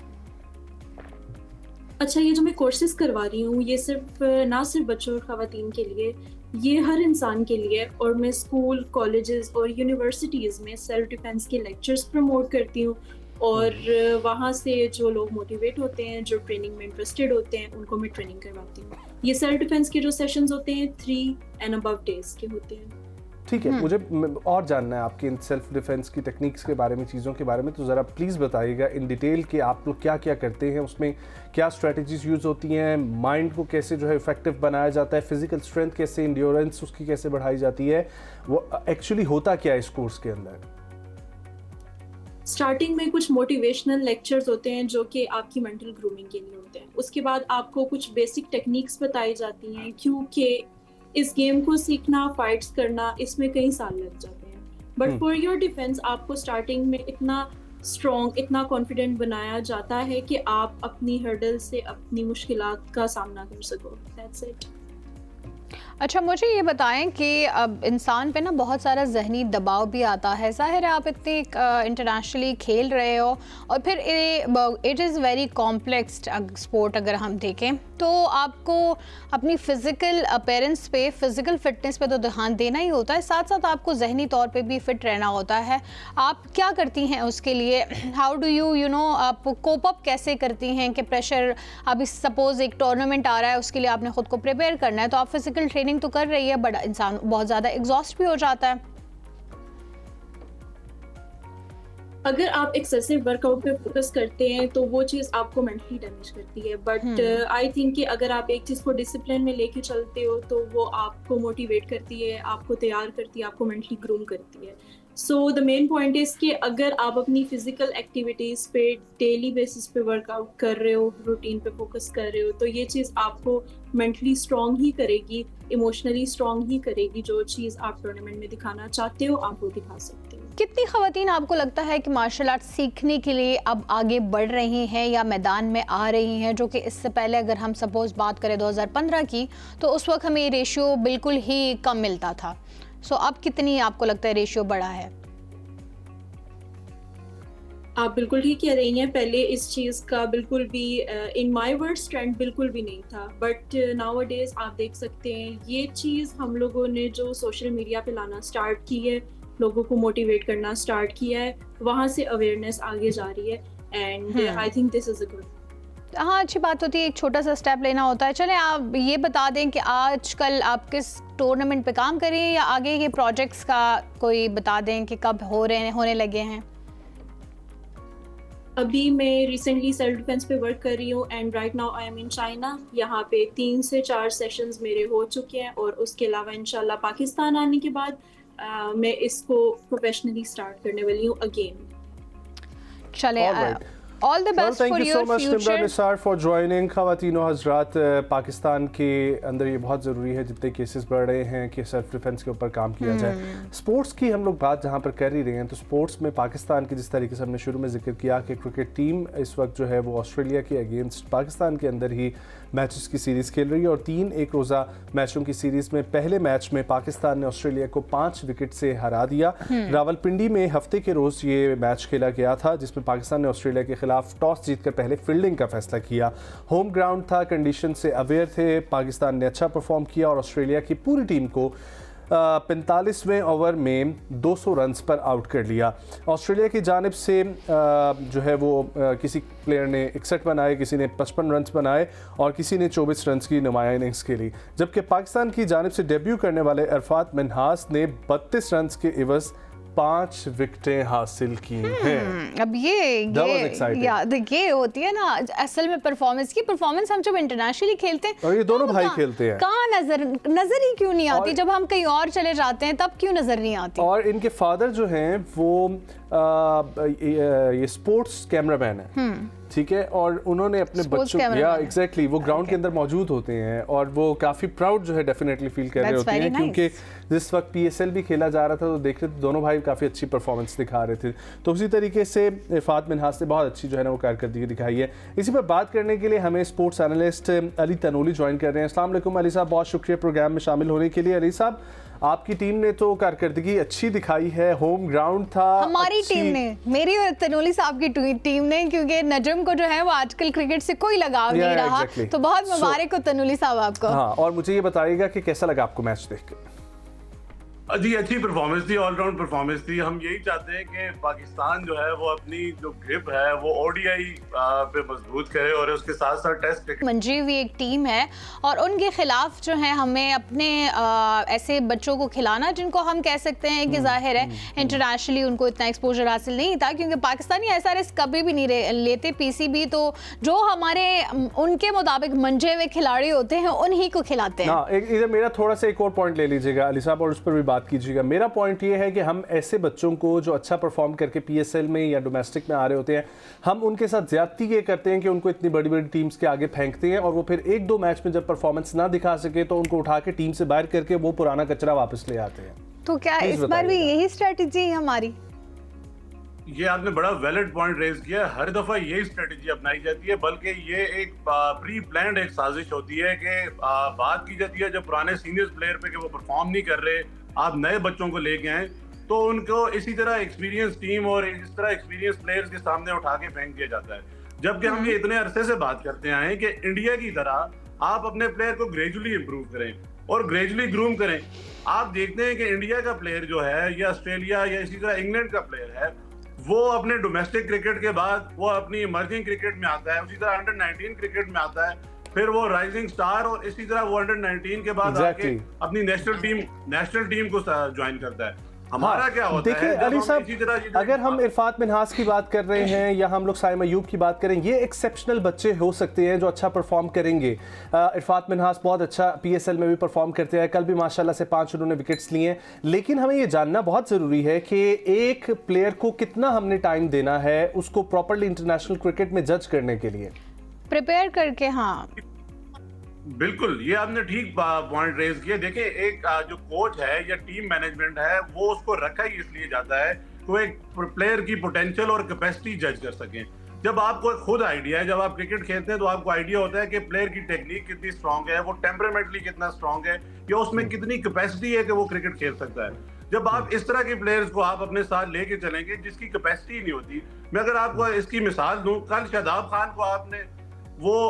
अच्छा, ये जो मैं कोर्सेज करवा रही हूँ ये सिर्फ ना सिर्फ बच्चों और ख़वातीन के लिए, ये हर इंसान के लिए। और मैं स्कूल, कॉलेजेस और यूनिवर्सिटीज़ में सेल्फ डिफेंस के लेक्चर्स प्रमोट करती हूँ और वहाँ से जो लोग मोटिवेट होते हैं, जो ट्रेनिंग में इंटरेस्टेड होते हैं, उनको मैं ट्रेनिंग करवाती हूँ। ये सेल्फ डिफेंस के जो सेशंस होते हैं 3 एंड अबव डेज के होते हैं।
ठीक है, मुझे और जानना है आपकी इन सेल्फ डिफेंस की टेक्निक्स के बारे में, चीज़ों के बारे में, तो ज़रा प्लीज़ बताइएगा इन डिटेल कि आप लोग क्या क्या करते हैं, उसमें क्या स्ट्रेटजीज यूज़ होती हैं, माइंड को कैसे जो है इफेक्टिव बनाया जाता है, फिजिकल स्ट्रेंथ कैसे, इंड्योरेंस उसकी कैसे बढ़ाई जाती है, वो एक्चुअली होता क्या है इस कोर्स के अंदर?
स्टार्टिंग में कुछ मोटिवेशनल लेक्चर्स होते हैं जो कि आपकी मेंटल ग्रूमिंग के लिए होते हैं। उसके बाद आपको कुछ बेसिक टेक्निक्स बताई जाती हैं, क्योंकि इस गेम को सीखना, फाइट्स करना, इसमें कई साल लग जाते हैं। बट फॉर योर डिफेंस आपको स्टार्टिंग में इतना स्ट्रॉन्ग, इतना कॉन्फिडेंट बनाया जाता है कि आप अपनी हर्डल से, अपनी मुश्किलात का सामना कर सको। That's it.
अच्छा, मुझे ये बताएं कि अब इंसान पे ना बहुत सारा जहनी दबाव भी आता है। ज़ाहिर है आप इतने इंटरनेशनली खेल रहे हो और फिर it is very complex sport. अगर हम देखें तो आपको अपनी फ़िज़िकल अपीयरेंस पे, फ़िज़िकल फ़िटनेस पे तो ध्यान देना ही होता है, साथ साथ आपको जहनी तौर पे भी फ़िट रहना होता है। आप क्या करती हैं उसके लिए? हाउ डू यू नो आप कोप अप कैसे करती हैं कि प्रेशर, अभी सपोज़ एक टूर्नामेंट आ रहा है, उसके लिए आपने ख़ुद को प्रिपेयर करना है, तो आप फिज़िकल ट्रेनिंग तो कर रही है बट इंसान बहुत ज़्यादा एग्जॉस्ट भी हो जाता है।
अगर आप एक्सेसिव वर्कआउट पे फोकस करते हैं तो वो चीज़ आपको मेंटली डैमेज करती है। बट आई थिंक कि अगर आप एक चीज़ को डिसिप्लिन में लेके चलते हो तो वो आपको मोटिवेट करती है, आपको तैयार करती है, आपको मेंटली ग्रूम करती है। So the main point is कि अगर आप अपनी फिजिकल एक्टिविटीज़ पे डेली बेसिस पे वर्कआउट कर रहे हो, रूटीन पे फोकस कर रहे हो, तो ये चीज़ आपको मेंटली स्ट्रॉन्ग ही करेगी, इमोशनली स्ट्रॉन्ग ही करेगी। जो चीज़ आप टूर्नामेंट में दिखाना चाहते हो आप वो दिखा सकते हो।
कितनी ख़वातीन आपको लगता है कि मार्शल आर्ट सीखने के लिए अब आगे बढ़ रही हैं या मैदान में आ रही हैं, जो कि इससे पहले अगर हम सपोज़ बात करें 2015 की, तो उस वक्त हमें ये रेशियो बिल्कुल ही कम मिलता था। सो अब कितनी आपको लगता है रेशियो बढ़ा है?
आप बिल्कुल ठीक कह रही हैं। पहले इस चीज़ का बिल्कुल भी इन माय वर्ड्स ट्रेंड बिल्कुल भी नहीं था, बट नाउअडेज आप देख सकते हैं ये चीज़ हम लोगों ने जो सोशल मीडिया पे लाना स्टार्ट की है, लोगों को मोटिवेट करना स्टार्ट किया है, वहाँ से अवेयरनेस आगे जा रही है and I think this is a good.
हाँ, अच्छी बात होती है, एक छोटा सा स्टेप लेना होता है। चलें, आप ये बता दें कि आजकल आप किस टूर्नामेंट पे काम कर रही हैं या आगे के प्रोजेक्ट्स का कोई बता दें कि कब होने लगे हैं?
अभी मैं रिसेंटली सेल्फ डिफेंस पे वर्क कर रही हूँ and right now I am in China. यहाँ पे 3 से 4 सेशंस मेरे हो चुके हैं और उसके अलावा इंशाल्लाह पाकिस्तान आने के बाद मैं इसको प्रोफेशनली स्टार्ट करने वाली हूँ अगेन।
चलें, all the best for your
thank you so much
future.
Nisar for joining. ख़वातीन व हज़रात, पाकिस्तान के अंदर ये बहुत ज़रूरी है जितने केसेस बढ़ रहे हैं कि सेल्फ डिफेंस के ऊपर काम किया जाए। स्पोर्ट्स की हम लोग बात जहाँ पर कर ही रहे हैं, तो स्पोर्ट्स में पाकिस्तान की जिस तरीके से हमने शुरू में जिक्र किया कि क्रिकेट टीम इस वक्त जो है वो ऑस्ट्रेलिया के अगेंस्ट पाकिस्तान के अंदर ही मैचेस की सीरीज़ खेल रही है और 3 एक रोज़ा मैचों की सीरीज़ में पहले मैच में पाकिस्तान ने ऑस्ट्रेलिया को 5 विकेट से हरा दिया। रावलपिंडी में हफ्ते के रोज़ ये मैच खेला गया था जिसमें पाकिस्तान ने ऑस्ट्रेलिया के खिलाफ टॉस जीतकर पहले फील्डिंग का फैसला किया। होम ग्राउंड था, कंडीशन से अवेयर थे, पाकिस्तान ने अच्छा परफॉर्म किया और ऑस्ट्रेलिया की पूरी टीम को 45वें ओवर में 200 रन्स पर आउट कर लिया। ऑस्ट्रेलिया की जानिब से जो है वो किसी प्लेयर ने 61 बनाए, किसी ने 55 रन्स बनाए और किसी ने 24 रन्स की नुमाया इनिंग्स खेली, जबकि पाकिस्तान की जानिब से डेब्यू करने वाले अरफात मिन्हास ने 32 रन्स के इवज़ 5 विकेटें हासिल की हैं।
अब ये होती है ना असल में परफॉर्मेंस हम जब इंटरनेशनली खेलते हैं
और ये दोनों भाई खेलते हैं,
कहाँ नजर ही क्यों नहीं आती, जब हम कहीं और चले जाते हैं तब क्यों नजर नहीं आती।
और इनके फादर जो हैं वो ये स्पोर्ट्स कैमरामैन है, ठीक है, और उन्होंने अपने बच्चों एग्जैक्टली वो ग्राउंड के अंदर मौजूद होते हैं और वो काफ़ी प्राउड जो है डेफिनेटली फील कर रहे होते हैं क्योंकि जिस वक्त PSL भी खेला जा रहा था तो देख रहे थे दोनों भाई काफ़ी अच्छी परफॉर्मेंस दिखा रहे थे। तो उसी तरीके से इरफात मिन्हास ने बहुत अच्छी जो है ना वो कारकर्दगी दिखाई है। इसी पर बात करने के लिए हमें sports analyst Ali Tanoli join कर रहे हैं। अस्सलाम वालेकुम अली साहब, बहुत शुक्रिया प्रोग्राम में शामिल होने के लिए। अली साहब, आपकी टीम ने तो कारकर्दगी अच्छी दिखाई है, होम ग्राउंड था।
हमारी टीम ने, मेरी और तनोली साहब की टीम ने, क्योंकि नजम को जो है वो आजकल क्रिकेट से कोई लगाव नहीं रहा, तो बहुत मुबारक हो तनोली साहब आपको।
हाँ, और मुझे ये बताइएगा कि कैसा लगा आपको मैच देख के?
जी अच्छी परफॉर्मेंस थी, ऑलराउंड परफॉर्मेंस थी। हम यही चाहते हैं कि पाकिस्तान जो है वो अपनी जो ग्रिप है वो ओडीआई पे मजबूत करे और उसके साथ साथ टेस्ट क्रिकेट।
मंजीव भी एक टीम है और उनके खिलाफ जो है हमें अपने ऐसे बच्चों को खिलाना जिनको हम कह सकते हैं कि जाहिर है इंटरनेशनली उनको इतना एक्सपोजर हासिल नहीं था, क्योंकि पाकिस्तानी ऐसा रिस्क कभी भी नहीं लेते। पीसीबी तो जो हमारे उनके मुताबिक मंजे हुए खिलाड़ी होते हैं उन्हीं को खिलाते हैं।
इधर मेरा थोड़ा सा एक और पॉइंट ले लीजिएगा अली साहब और उस पर भी बात कीजिएगा। मेरा पॉइंट ये है कि हम ऐसे बच्चों को जो अच्छा परफॉर्म करके पीएसएल में या डोमेस्टिक में आ रहे होते हैं, हम उनके साथ ज्यादती ये करते हैं कि उनको इतनी बड़ी बड़ी टीम्स के आगे फेंकते हैं और वो फिर एक दो मैच में जब परफॉर्मेंस ना दिखा सके तो उनको उठा के टीम से बाहर करके वो पुराना कचरा वापस ले आते हैं।
तो क्या इस बार भी यही स्ट्रेटेजी है हमारी?
ये आपने बड़ा वैलिड पॉइंट रेज किया। हर दफा यही स्ट्रेटेजी अपनाई जाती है, बल्कि ये एक प्री प्लान्ड एक साजिश होती है कि बात की जाती है जब पुराने सीनियर प्लेयर पे कि वो परफॉर्म नहीं कर रहे, आप नए बच्चों को लेके आए तो उनको इसी तरह एक्सपीरियंस टीम और इस तरह एक्सपीरियंस प्लेयर्स के सामने उठा के फेंक दिया जाता है। जबकि हम ये इतने अरसे से बात करते आए हैं कि इंडिया की तरह आप अपने प्लेयर को ग्रेजुअली इंप्रूव करें और ग्रेजुअली ग्रूम करें। आप देखते हैं कि इंडिया का प्लेयर जो है या ऑस्ट्रेलिया या इसी तरह इंग्लैंड का प्लेयर है, वो अपने डोमेस्टिक क्रिकेट के बाद वो अपनी इमर्जिंग क्रिकेट में आता है, उसी तरह अंडर 19 क्रिकेट में आता है, फिर वो राइजिंग स्टार और इसी तरह वो अंडर 19 के बाद आके अपनी नेशनल टीम को ज्वाइन करता है। हमारा क्या होता है?
देखिए अली साहब, अगर हम इरफात मिन्हास की बात कर रहे हैं या हम लोग साइम अयूब की बात करें, ये एक्सेप्शनल बच्चे हो सकते हैं जो अच्छा परफॉर्म करेंगे। इरफात मिन्हास बहुत अच्छा पीएसएल में भी परफॉर्म करते हैं, कल भी माशाल्लाह से 5 उन्होंने विकेट्स लिए। लेकिन हमें ये जानना बहुत ज़रूरी है कि एक प्लेयर को कितना हमने टाइम देना है उसको प्रॉपरली इंटरनेशनल क्रिकेट में जज करने के लिए,
प्रिपेयर करके। हाँ
बिल्कुल, ये आपने ठीक पॉइंट रेज किया। देखिए, एक जो कोच है या टीम मैनेजमेंट है वो उसको रखा ही इसलिए जाता है कि वो एक प्लेयर की पोटेंशियल और कैपेसिटी जज कर सकें। जब आपको खुद आइडिया है, जब आप क्रिकेट खेलते हैं तो आपको आइडिया होता है कि प्लेयर की टेक्निक कितनी स्ट्रांग है, वो टेम्परामेंटली कितना स्ट्रांग है, या उसमें कितनी कैपेसिटी है कि वो क्रिकेट खेल सकता है। जब आप इस तरह के प्लेयर्स को आप अपने साथ लेके चलेंगे जिसकी कैपेसिटी नहीं होती, मैं अगर आपको इसकी मिसाल दूं, कल शादाब खान को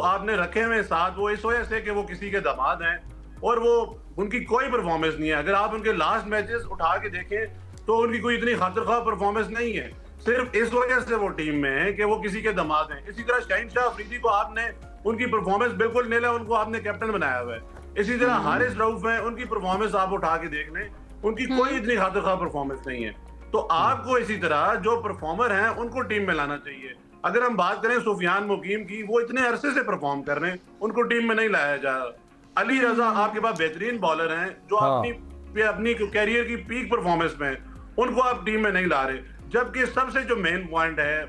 आपने रखे हुए साथ, वो इस वजह से कि वो किसी के दामाद हैं और वो उनकी कोई परफॉर्मेंस नहीं है। अगर आप उनके लास्ट मैचेस उठा के देखें तो उनकी कोई इतनी खातिरख्वाह परफॉर्मेंस नहीं है, सिर्फ इस वजह से वो टीम में है कि वो किसी के दामाद हैं। इसी तरह शहीनशाह अफरीदी को आपने उनकी परफॉर्मेंस बिल्कुल नील है, उनको आपने कैप्टन बनाया हुआ है। इसी तरह हारिस रऊफ है, उनकी परफॉर्मेंस आप उठा के देख लें, उनकी कोई इतनी खातिरख्वाह परफॉर्मेंस नहीं है। तो आपको इसी तरह जो परफॉर्मर हैं उनको टीम में लाना चाहिए। अगर हम बात करें सुफियान मुकीम की, वो इतने अरसे से परफॉर्म कर रहे हैं, उनको टीम में नहीं लाया जा रहा। अली रजा आपके पास बेहतरीन बॉलर हैं जो अपनी कैरियर की पीक परफॉर्मेंस में, उनको आप टीम में नहीं ला रहे। जबकि सबसे जो मेन पॉइंट है,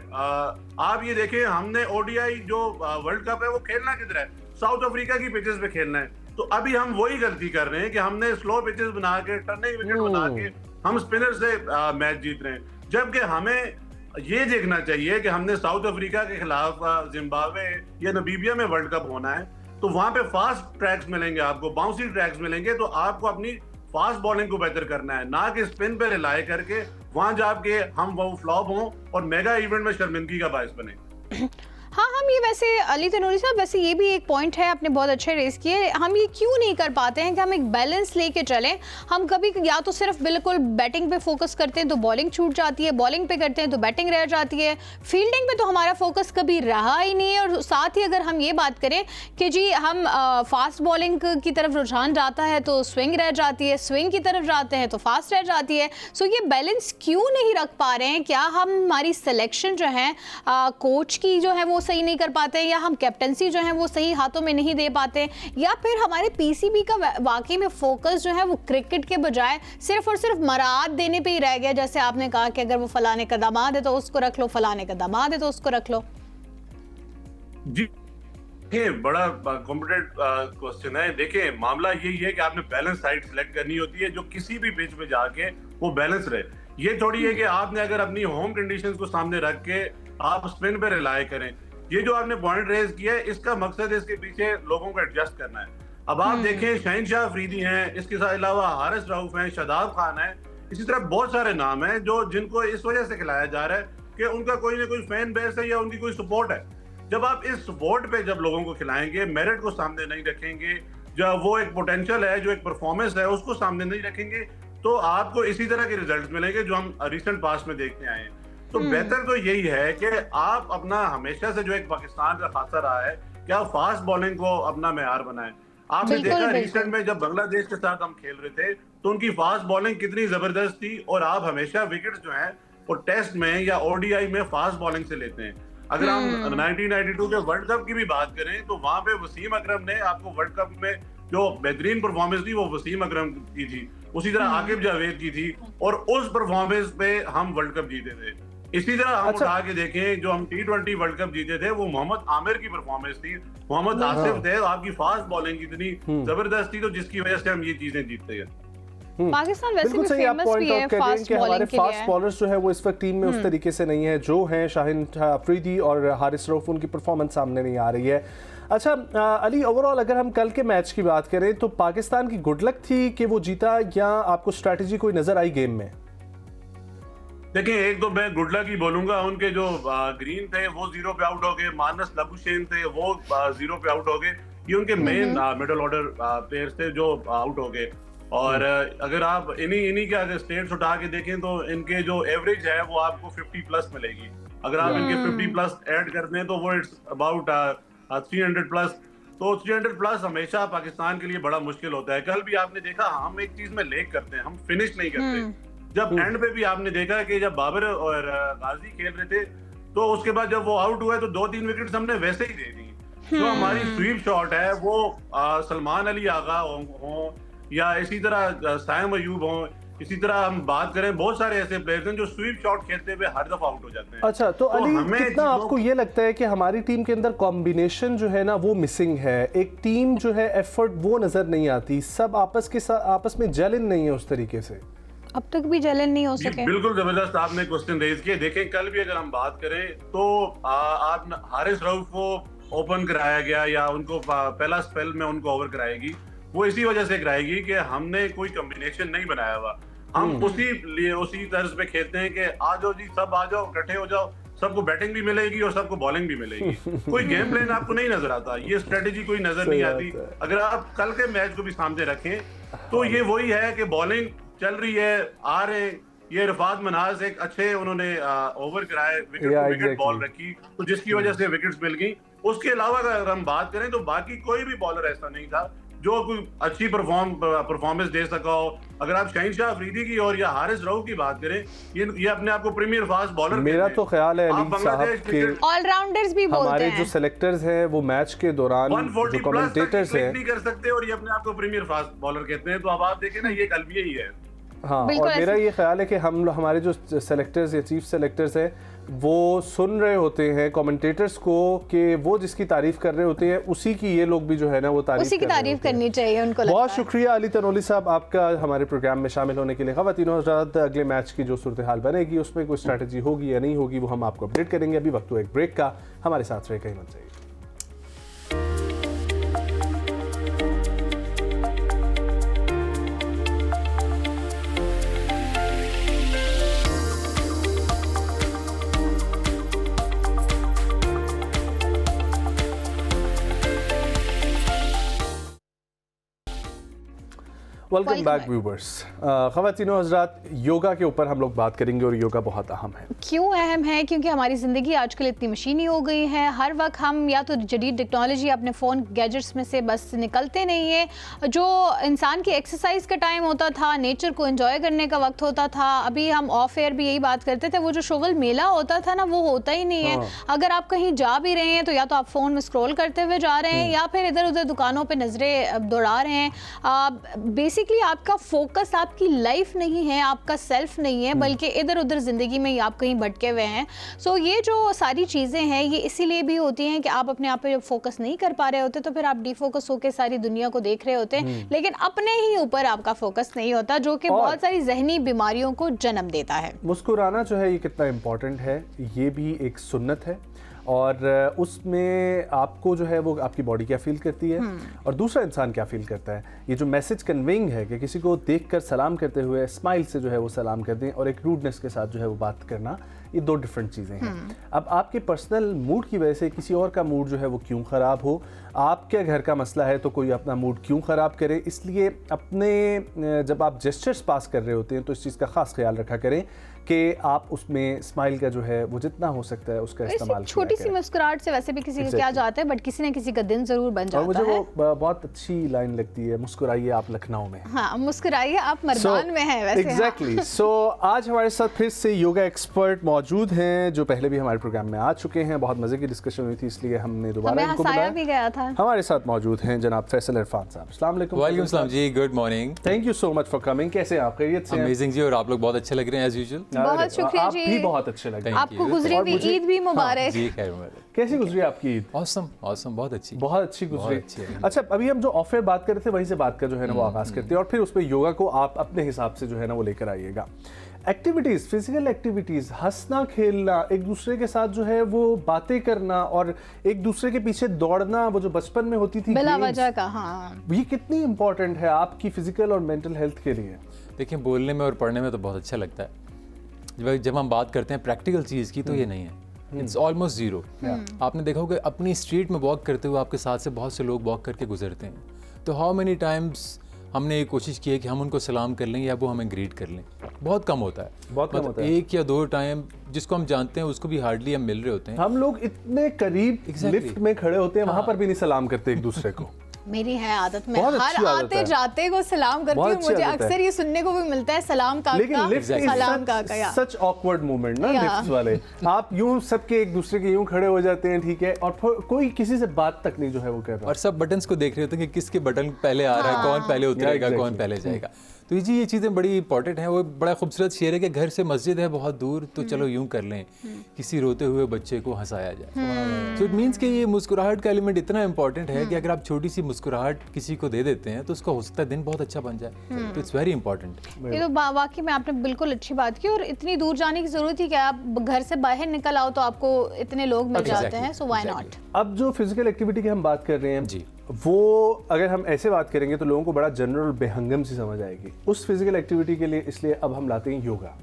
आप ये देखें, हमने ओडीआई जो वर्ल्ड कप है वो खेलना किधर है? साउथ अफ्रीका की पिचेस पे खेलना है। तो अभी हम वही गलती कर रहे हैं कि हमने स्लो पिचेस बना के, टर्निंग विकेट बना के हम स्पिनर से मैच जीत रहे हैं। जबकि हमें ये देखना चाहिए कि हमने साउथ अफ्रीका के खिलाफ जिम्बाब्वे या नमीबिया में वर्ल्ड कप होना है, तो वहां पे फास्ट ट्रैक्स मिलेंगे, आपको बाउंसी ट्रैक्स मिलेंगे, तो आपको अपनी फास्ट बॉलिंग को बेहतर करना है, ना कि स्पिन पे रिलाय करके वहां जाके हम वो फ्लॉप हों और मेगा इवेंट में शर्मिंदगी का बायस बने।
हाँ, हम ये वैसे अली तनूरी साहब, वैसे ये भी एक पॉइंट है, आपने बहुत अच्छे रेस किए। हम ये क्यों नहीं कर पाते हैं कि हम एक बैलेंस लेके चलें? हम कभी या तो सिर्फ बिल्कुल बैटिंग पे फोकस करते हैं तो बॉलिंग छूट जाती है, बॉलिंग पे करते हैं तो बैटिंग रह जाती है, फील्डिंग पे तो हमारा फोकस कभी रहा ही नहीं है। और साथ ही अगर हम ये बात करें कि जी हम फास्ट बॉलिंग की तरफ रुझान जाता है तो स्विंग रह जाती है, स्विंग की तरफ जाते हैं तो फास्ट रह जाती है। सो ये बैलेंस क्यों नहीं रख पा रहे हैं? क्या हमारी सिलेक्शन जो है कोच की जो है वो सही नहीं कर पाते हैं, या हम कैप्टनसी जो है वो सही हाथों में नहीं दे पाते, या फिर हमारे पीसीबी का वाकई में फोकस जो है वो क्रिकेट के बजाय सिर्फ और सिर्फ मराद देने पे ही रह गया? जैसे आपने कहा कि अगर वो फलाने का दामाद है तो उसको रख लो, फलाने का दामाद है तो उसको रख लो।
जी, ये बड़ा कॉम्प्लिकेटेड क्वेश्चन है। देखिए, मामला यही है कि आपने बैलेंस साइड सिलेक्ट करनी होती है जो किसी भी पिच पे जाके वो बैलेंस रहे। ये थोड़ी है कि आपने अगर अपनी होम कंडीशंस को सामने रख के आप स्पिन पे रिलाय करें। ये जो आपने पॉइंट रेज किया है, इसका मकसद है इसके पीछे लोगों को एडजस्ट करना है। अब आप देखें शहनशाह अफरीदी हैं, इसके अलावा हारिस रऊफ हैं, शादाब खान है, इसी तरह बहुत सारे नाम हैं जो जिनको इस वजह से खिलाया जा रहा है कि उनका कोई ना कोई फैन बेस है या उनकी कोई सपोर्ट है। जब आप इस सपोर्ट पे जब लोगों को खिलाएंगे, मेरिट को सामने नहीं रखेंगे, जो वो एक पोटेंशियल है, जो एक परफॉर्मेंस है, उसको सामने नहीं रखेंगे, तो आपको इसी तरह के रिजल्ट मिलेंगे जो हम रिसेंट पास्ट में देखते आए हैं। तो बेहतर तो यही है कि आप अपना हमेशा से जो एक पाकिस्तान का खासा रहा है कि आप फास्ट बॉलिंग को अपना मेयार बनाएं। आपने देखा रिसेंट में जब बांग्लादेश के साथ हम खेल रहे थे तो उनकी फास्ट बॉलिंग कितनी जबरदस्त थी, और आप हमेशा विकेट्स जो हैं वो टेस्ट में या ओडीआई में फास्ट बॉलिंग से लेते हैं। अगर हम 1992 के वर्ल्ड कप की भी बात करें तो वहां पे वसीम अकरम ने आपको वर्ल्ड कप में जो बेहतरीन परफॉर्मेंस थी वो वसीम अकरम की थी, उसी तरह आकिब जावेद की थी, और उस परफॉर्मेंस पे हम वर्ल्ड कप जीते थे। इसी तरह हम उठा के देखें जो हम T20 वर्ल्ड कप जीते थे वो मोहम्मद आमिर की परफॉर्मेंस थी, मोहम्मद आसिफ थे, आपकी फास्ट बॉलिंग इतनी जबरदस्त थी तो जिसकी वजह से हम ये चीजें जीतते हैं।
पाकिस्तान वैसे
बिल्कुल
भी
सही आप
फेमस
पॉइंट
भी है
आउट कर रहे हैं
फास्ट
कि हमारे
बॉलिंग के
फास्ट
लिए।
बॉलर्स जो है वो इस वक्त टीम में उस तरीके से नहीं है जो हैं शाहीन अफरीदी और हारिस रऊफ, उनकी परफॉर्मेंस सामने नहीं आ रही है। अच्छा अली, ओवरऑल अगर हम कल के मैच की बात करें तो पाकिस्तान की गुड लक थी कि वो जीता या आपको स्ट्रैटेजी कोई नजर आई गेम में?
देखिए, एक तो मैं गुड लक ही बोलूंगा, उनके जो ग्रीन थे वो 0 पे आउट हो गए, मानस लबुशेन थे वो 0 पे आउट हो गए, ये उनके मेन मिडिल ऑर्डर प्लेयर्स थे जो आउट हो गए। और अगर आप इन्हीं के अगर स्टेट्स उठा के देखें तो इनके जो एवरेज है वो आपको 50 प्लस मिलेगी। अगर आप इनके 50 प्लस ऐड कर दें तो वो इट्स अबाउट 300 प्लस। तो 300 प्लस हमेशा पाकिस्तान के लिए बड़ा मुश्किल होता है। कल भी आपने देखा हम एक चीज में लेग करते हैं, हम फिनिश नहीं करते। जब एंड पे भी आपने देखा कि जब बाबर और गाजी खेल रहे थे तो उसके बाद जब वो आउट हुए तो 2-3 विकेट्स हमने वैसे ही दे दी। जो हमारी स्वीप शॉट है वो सलमान अली आगा हो या इसी तरह साइम अयूब हो, इसी तरह हम बात करें बहुत सारे ऐसे प्लेयर्स हैं जो स्वीप शॉट खेलते हुए हर दफा आउट हो जाते हैं।
अच्छा, तो अली कितना आपको ये लगता है कि हमारी टीम के अंदर कॉम्बिनेशन जो है ना वो मिसिंग है, एक टीम जो है एफर्ट वो नजर नहीं आती, सब आपस में जेलिन नहीं है उस तरीके से?
अब तक भी जलन नहीं हो सके।
बिल्कुल जबरदस्त आपने क्वेश्चन रेज किया। देखें कल भी अगर हम बात करें तो आप हारिस रऊफ को ओपन कराया गया या उनको पहला स्पेल में उनको ओवर कराएगी, वो इसी वजह से कराएगी कि हमने कोई कॉम्बिनेशन नहीं बनाया हुआ। हम उसी तर्ज पे खेलते हैं कि आ जाओ जी, सब आ जाओ, इकट्ठे हो जाओ, सबको बैटिंग भी मिलेगी और सबको बॉलिंग भी मिलेगी। कोई गेम प्लान आपको नहीं नजर आता, ये स्ट्रेटेजी कोई नजर नहीं आती। अगर आप कल के मैच को भी सामने रखें तो ये वही है कि बॉलिंग चल रही है, आ रहे, ये रफात मनाज एक अच्छे उन्होंने ओवर कराए, विकेट बॉल रखी तो जिसकी वजह से विकेट्स मिल गई। उसके अलावा अगर हम बात करें तो बाकी कोई भी बॉलर ऐसा नहीं था जो कोई अच्छी परफॉर्मेंस दे सका हो। अगर आप शहनशाह अफरीदी की और या हारिस रऊफ की बात करें, ये अपने आप को प्रीमियर फास्ट बॉलर,
मेरा तो ख्याल है अली साहब के
ऑलराउंडर्स भी बोलते
हमारे
हैं,
जो सेलेक्टर्स हैं वो मैच के दौरान जो कमेंटेटर्स हैं
नहीं कर सकते और ये अपने आप को प्रीमियर फास्ट बॉलर कहते हैं। तो अब आप देखें ना, ये एक अलविया ही है।
हाँ, और मेरा ये ख्याल है कि हमारे जो सेलेक्टर्स या चीफ सेलेक्टर्स हैं वो सुन रहे होते हैं कमेंटेटर्स को कि वो जिसकी तारीफ कर रहे होते हैं उसी की ये लोग भी जो है ना वो तारीफ करनी
चाहिए उनको।
बहुत शुक्रिया अली तनोली साहब आपका हमारे प्रोग्राम में शामिल होने के लिए। ख़वातीनो हज़रात, अगले मैच की जो सूरत हाल बनेगी उसमें कोई स्ट्रैटेजी होगी या नहीं होगी वो हम आपको अपडेट करेंगे। अभी वक्त एक ब्रेक का, हमारे साथ रहे, कहीं मत जाइए। Welcome back viewers. ख़वातीनो हज़रात, योगा के ऊपर हम लोग बात करेंगे और योगा बहुत अहम है।
क्यों अहम है? क्योंकि हमारी ज़िंदगी आजकल इतनी मशीनी हो गई है, हर वक्त हम या तो जदीद टेक्नोलॉजी अपने फ़ोन गैजेट्स में से बस निकलते नहीं है। जो इंसान की एक्सरसाइज का टाइम होता था, नेचर को एंजॉय करने का वक्त होता था, अभी हम ऑफ एयर भी यही बात करते थे, वो जो शोवल मेला होता था ना वो होता ही नहीं है। अगर आप कहीं जा भी रहे हैं तो या तो आप फ़ोन में स्क्रॉल करते हुए जा रहे हैं या फिर इधर उधर दुकानों पर नज़रें दौड़ा रहे हैं। बेसिकली आपका फोकस आपकी लाइफ नहीं है, आपका सेल्फ नहीं है, बल्कि इधर उधर ज़िंदगी में आप कहीं भटके हुए हैं। सो ये जो सारी चीज़ें हैं ये इसीलिए भी होती हैं कि आप अपने आप पे जब फोकस नहीं कर पा रहे होते तो फिर आप डिफोकस होकर सारी दुनिया को देख रहे होते हैं, लेकिन अपने ही ऊपर आपका फोकस नहीं होता, जो कि बहुत सारी जहनी बीमारियों को जन्म देता है।
मुस्कुराना जो है ये कितना इम्पोर्टेंट है, ये भी एक सुन्नत है। और उसमें आपको जो है वो आपकी बॉडी क्या फील करती है और दूसरा इंसान क्या फील करता है। ये जो मैसेज कन्वेइंग है कि किसी को देखकर सलाम करते हुए स्माइल से जो है वो सलाम कर दें और एक रूडनेस के साथ जो है वो बात करना, ये दो डिफरेंट चीज़ें हैं। अब आपके पर्सनल मूड की वजह से किसी और का मूड जो है वो क्यों ख़राब हो, आपके घर का मसला है तो कोई अपना मूड क्यों ख़राब करे। इसलिए अपने जब आप जेस्चर्स पास कर रहे होते हैं तो इस चीज़ का ख़ास ख्याल रखा करें कि आप उसमें स्माइल का जो है वो जितना हो सकता है उसका इस्तेमाल किया
छोटी सी
करें।
मुस्कुराहट से वैसे भी किसी का क्या जाता है, बट किसी न किसी का दिन जरूर बन जाता है।
और मुझे वो बहुत अच्छी लाइन लगती है, मुस्कुराइए आप लखनऊ में।
हाँ, मुस्कुराइए आप मर्दान में हैं वैसे।
एग्जैक्टली। सो आज हमारे साथ फिर से योगा एक्सपर्ट मौजूद हैं जो पहले भी हमारे प्रोग्राम में आ चुके हैं। बहुत मजे की डिस्कशन हुई थी इसलिए हमने दोबारा इनको
हंसाया
बुलाया
भी गया था।
हमारे साथ मौजूद हैं जनाब फैसल इरफान साहब। अस्सलाम वालेकुम।
वालेकुम सलाम जी, good morning.
Thank you so much for coming. कैसे हैं आप? खैरियत से हैं?
अमेजिंग जी, और आप लोग बहुत अच्छे लग रहे हैं एज यूजुअल।
बहुत शुक्रिया
आप
जी।
भी बहुत अच्छे लगे।
Thank
आपको
you.
गुजरी
और
हुई
मुझे-
ईद भी मुबारक।
जी खैर मुबारक।
कैसी गुजरी आपकी ईद?
ऑसम ऑसम, बहुत अच्छी।
बहुत अच्छी गुजरी।
बहुत अच्छी है।
अच्छा, अभी हम जो ऑफ एयर बात कर रहे थे वहीं से बात का जो है ना वो आगाज करते हैं और फिर उस पर योगा को आप अपने हिसाब से जो है ना वो लेकर आइएगा। एक्टिविटीज़, फिजिकल एक्टिविटीज़, हंसना खेलना, एक दूसरे के साथ जो है वो बातें करना और एक दूसरे के पीछे दौड़ना, वो जो बचपन में होती थी
बिला
games,
वजह का। हाँ,
ये कितनी इंपॉर्टेंट है आपकी फिजिकल और मेंटल हेल्थ के लिए?
देखिए, बोलने में और पढ़ने में तो बहुत अच्छा लगता है। जब हम बात करते हैं प्रैक्टिकल चीज़ की तो ये नहीं है, इट्स ऑलमोस्ट जीरो। आपने देखा होगा अपनी स्ट्रीट में वॉक करते हुए आपके साथ से बहुत से लोग वॉक करके गुजरते हैं, तो हाउ मेनी टाइम्स हमने ये कोशिश की है कि हम उनको सलाम कर लें या वो हमें ग्रीट कर लें। बहुत कम होता है,
बहुत कम होता है।
एक या दो टाइम जिसको हम जानते हैं उसको भी हार्डली हम मिल रहे होते हैं।
हम लोग इतने करीब
Exactly.
लिफ्ट में खड़े होते हैं वहां पर भी नहीं सलाम करते एक दूसरे को।
मेरी है आदत में
बहुत
हर
अच्छी आदत
आते
है।
जाते को सलाम करती
बहुत
हूँ।
अच्छी
मुझे
आदत है।
अक्सर ये सुनने को भी मिलता है सलाम का
लेकिन लिफ्ट
सलाम का या
सच ऑकवर्ड मोमेंट ना
Yeah.
लिफ्ट वाले। आप यूं सबके एक दूसरे के यूं खड़े हो जाते हैं, ठीक है, और कोई किसी से बात तक नहीं जो है वो कर रहा।
और सब बटन्स को देख रहे होते हैं कि किसके बटन पहले आ रहा है, कौन पहले उतरेगा,
exactly.
कौन पहले जाएगा। तो जी ये चीज़ें बड़ी इंपॉर्टेंट हैं। वो बड़ा खूबसूरत शेर है कि घर से मस्जिद है बहुत दूर तो चलो यूं कर लें, किसी रोते हुए बच्चे को हंसाया जाए। सो इट मीन्स कि ये मुस्कुराहट का एलिमेंट इतना इंपॉर्टेंट है कि अगर आप छोटी सी मुस्कुराहट किसी को दे देते हैं तो उसका हो सकता है दिन बहुत अच्छा बन जाए। तो इट्स वेरी इंपॉर्टेंट।
ये तो वाकई में आपने बिल्कुल अच्छी बात की। और इतनी दूर जाने की जरूरत ही क्या, आप घर से बाहर निकल आओ तो आपको इतने लोग मिल जाते हैं, सो व्हाई नॉट।
अब जो फिजिकल एक्टिविटी की हम बात कर रहे हैं
जी,
वो अगर हम ऐसे बात करेंगे तो लोगों को बड़ा जनरल बेहंगम सी समझ आएगी उस फिजिकल एक्टिविटी के लिए, इसलिए अब हम लाते हैं योगा।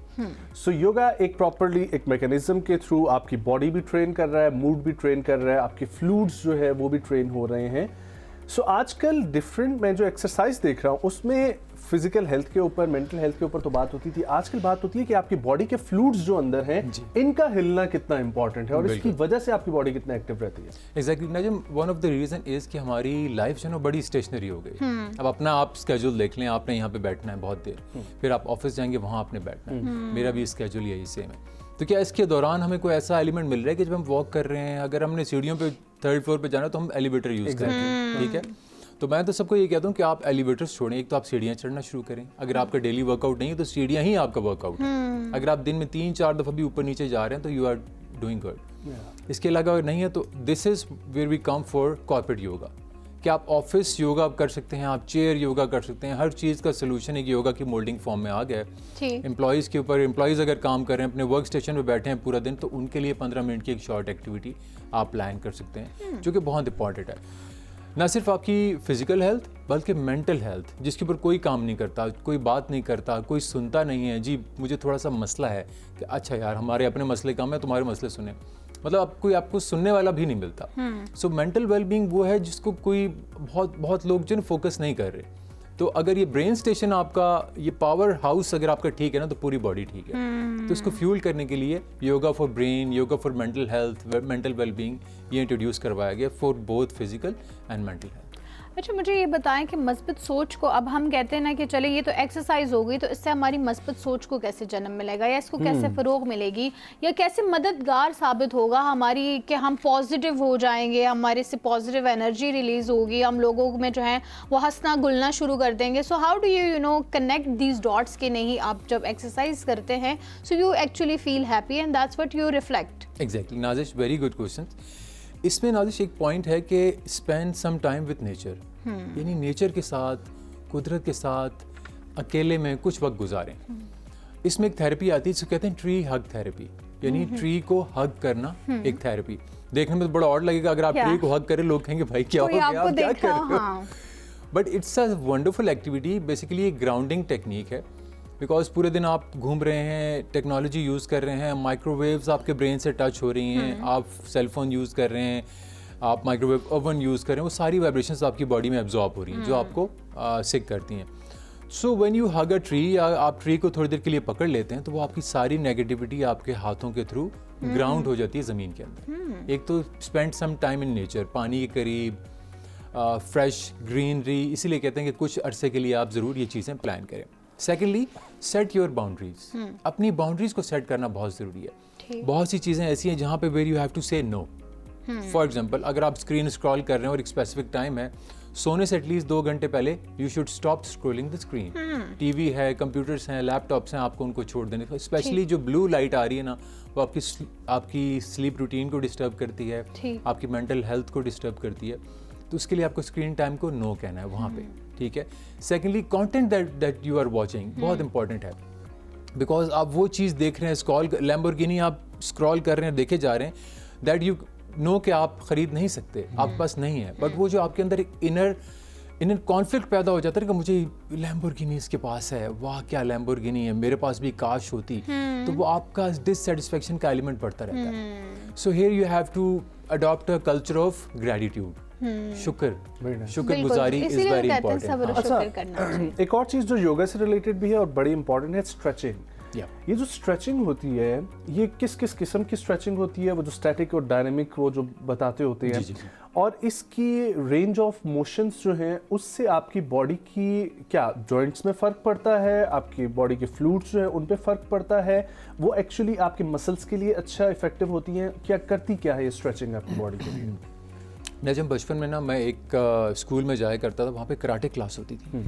सो योगा एक प्रॉपरली एक मैकेनिज्म के थ्रू आपकी बॉडी भी ट्रेन कर रहा है, मूड भी ट्रेन कर रहा है, आपके फ्लूइड्स जो है वो भी ट्रेन हो रहे हैं। सो आजकल डिफरेंट मैं जो एक्सरसाइज देख रहा हूँ उसमें फिजिकल हेल्थ के ऊपर, मेंटल हेल्थ के ऊपर तो बात होती थी, आजकल बात होती है कि आपकी बॉडी के फ्लूइड्स जो अंदर हैं इनका हिलना कितना इंपॉर्टेंट है और इसकी वजह से आपकी बॉडी कितना एक्टिव रहती है।
Exactly Nazim, one of the reason is कि हमारी लाइफ जो है ना बड़ी स्टेशनरी हो गई। अब अपना आप स्केड्यूल देख लें, आपने यहाँ पे बैठना है बहुत देर, फिर आप ऑफिस जाएंगे वहाँ आपने बैठना है, मेरा भी स्केड्यूल यही सेम है। तो क्या इसके दौरान हमें कोई ऐसा एलिमेंट मिल रहा है कि जब हम वॉक कर रहे हैं, अगर हमने सीढ़ियों पे 3rd फ्लोर पे जाना है तो हम एलिवेटर यूज़ करते हैं, ठीक है। तो मैं तो सबको ये कहता हूँ कि आप एलिवेटर्स छोड़ें, एक तो आप सीढ़ियाँ चढ़ना शुरू करें। अगर आपका डेली वर्कआउट नहीं है तो सीढ़ियाँ ही आपका वर्कआउट है। अगर आप दिन में 3-4 दफ़ा भी ऊपर नीचे जा रहे हैं तो यू आर डूइंग गुड। इसके अलावा अगर नहीं है तो this is where we come for corporate yoga, कि आप ऑफिस योगा कर सकते हैं, आप चेयर योगा कर सकते हैं। हर चीज़ का सोल्यूशन एक योगा की मोल्डिंग फॉर्म में आ गया है। एम्प्लॉयज़ के ऊपर, एम्प्लॉयज़ अगर काम कर रहे हैं अपने वर्क स्टेशन पर बैठे हैं पूरा दिन, तो उनके लिए 15 मिनट की एक शॉर्ट एक्टिविटी आप प्लान कर सकते हैं, जो कि बहुत इंपॉर्टेंट है। ना सिर्फ आपकी फिजिकल हेल्थ बल्कि मेंटल हेल्थ, जिसके ऊपर कोई काम नहीं करता, कोई बात नहीं करता, कोई सुनता नहीं है। जी मुझे थोड़ा सा मसला है कि अच्छा यार हमारे अपने मसले कम है, तुम्हारे मसले सुने, मतलब आपको सुनने वाला भी नहीं मिलता। सो मेंटल वेलबींग वो है जिसको कोई बहुत लोग जो फोकस नहीं कर रहे। तो अगर ये ब्रेन स्टेशन आपका, ये पावर हाउस अगर आपका ठीक है ना तो पूरी बॉडी ठीक है। तो इसको फ्यूल करने के लिए yoga for brain, yoga for mental health, mental wellbeing, ये इंट्रोड्यूस करवाया गया for both physical and mental health.
अच्छा, मुझे ये बताएं कि मस्बत सोच को, अब हम कहते हैं ना कि चले ये तो एक्सरसाइज हो गई, तो इससे हमारी मस्बत सोच को कैसे जन्म मिलेगा या इसको कैसे फ़रोग मिलेगी या कैसे मददगार साबित होगा हमारी, कि हम पॉजिटिव हो जाएंगे, हमारे से पॉजिटिव एनर्जी रिलीज़ होगी, हम लोगों में जो है वो हंसना गुलना शुरू कर देंगे। So how do you know connect these dots के नहीं, आप जब एक्सरसाइज करते हैं so you actually feel happy and that's what you reflect.
Exactly Nazish, very good question. इसमें नाजिश एक पॉइंट है कि spend some time with nature, यानी नेचर के साथ, कुदरत के साथ अकेले में कुछ वक्त गुजारें। इसमें एक थेरेपी आती है जिसको कहते हैं ट्री हग थेरेपी। यानी ट्री को हग करना एक थेरेपी। देखने में तो बड़ा ऑड लगेगा अगर आप ट्री को हग करें, लोग कहेंगे भाई क्या हो गया, आप क्या कर रहे हो, but it's a wonderful activity. Basically एक ग्राउंडिंग टेक्निक है, बिकॉज पूरे दिन आप घूम रहे हैं, टेक्नोलॉजी यूज़ कर रहे हैं, माइक्रोवेव्स आपके ब्रेन से टच हो रही हैं, आप सेलफोन यूज़ कर रहे हैं, आप माइक्रोवेव ओवन यूज़ कर रहे हैं, वो सारी वाइब्रेशंस आपकी बॉडी में एब्जॉर्ब हो रही हैं जो आपको सिक करती हैं। So when you hug a tree, या आप ट्री को थोड़ी देर के लिए पकड़ लेते हैं, तो वो आपकी सारी नेगेटिविटी आपके हाथों के थ्रू ग्राउंड हो जाती है ज़मीन के अंदर। एक तो spend some time in nature, पानी के करीब, फ्रेश ग्रीनरी, इसीलिए कहते हैं कि कुछ अरसे के लिए आप ज़रूर ये चीज़ें प्लान करें। Secondly, set your boundaries. अपनी बाउंड्रीज को सेट करना बहुत ज़रूरी है। बहुत सी चीज़ें ऐसी हैं जहाँ पे वेर यू हैव टू से नो। फॉर एग्जाम्पल, अगर आप स्क्रीन स्क्रॉल कर रहे हैं और एक स्पेसिफिक टाइम है, सोने से एटलीस्ट 2 घंटे पहले you should stop scrolling the screen. TV है, कंप्यूटर्स हैं, लैपटॉप्स हैं, आपको उनको छोड़ देने। स्पेशली जो ब्लू लाइट आ रही है ना, वो आपकी स्लीप रूटीन को डिस्टर्ब करती है, आपकी मेंटल हेल्थ को डिस्टर्ब करती है, तो उसके लिए आपको स्क्रीन टाइम को नो कहना है वहाँ पे, ठीक है। Secondly, content that you are watching बहुत इंपॉर्टेंट है, बिकॉज आप वो चीज़ देख रहे हैं, लैम्बोर्गिनी आप स्क्रॉल कर रहे हैं, देखे जा रहे हैं, दैट यू नो कि आप खरीद नहीं सकते, आपके पास नहीं है, बट वो जो आपके अंदर एक इनर कॉन्फ्लिक्ट पैदा हो जाता है कि मुझे लैम्बोर्गिनी इसके पास है, वाह क्या लैम्बोर्गिनी है, मेरे पास भी काश होती, तो वो आपका डिससेटिस्फेक्शन का एलिमेंट बढ़ता रहता है। So here you have to adopt a culture of gratitude, शुक्रगुजारी इज वेरी इंपॉर्टेंट।
अच्छा, एक और चीज़ जो योगा से रिलेटेड भी है और बड़ी इंपॉर्टेंट है, स्ट्रेचिंग। ये जो स्ट्रेचिंग होती है, ये किस किस किस्म की स्ट्रेचिंग होती है? वो जो स्टैटिक और डायनेमिक वो जो बताते होते हैं,
जी।
और इसकी रेंज ऑफ मोशंस जो हैं, उससे आपकी बॉडी की क्या जॉइंट्स में फ़र्क पड़ता है, आपकी बॉडी के फ्लूइड्स जो है उन पे फ़र्क पड़ता है, वो एक्चुअली आपके मसल्स के लिए अच्छा इफेक्टिव होती हैं, क्या करती क्या है ये स्ट्रेचिंग आपकी बॉडी के लिए?
मैं जब बचपन में ना, मैं एक स्कूल में जाया करता था, वहाँ पे कराटे क्लास होती थी।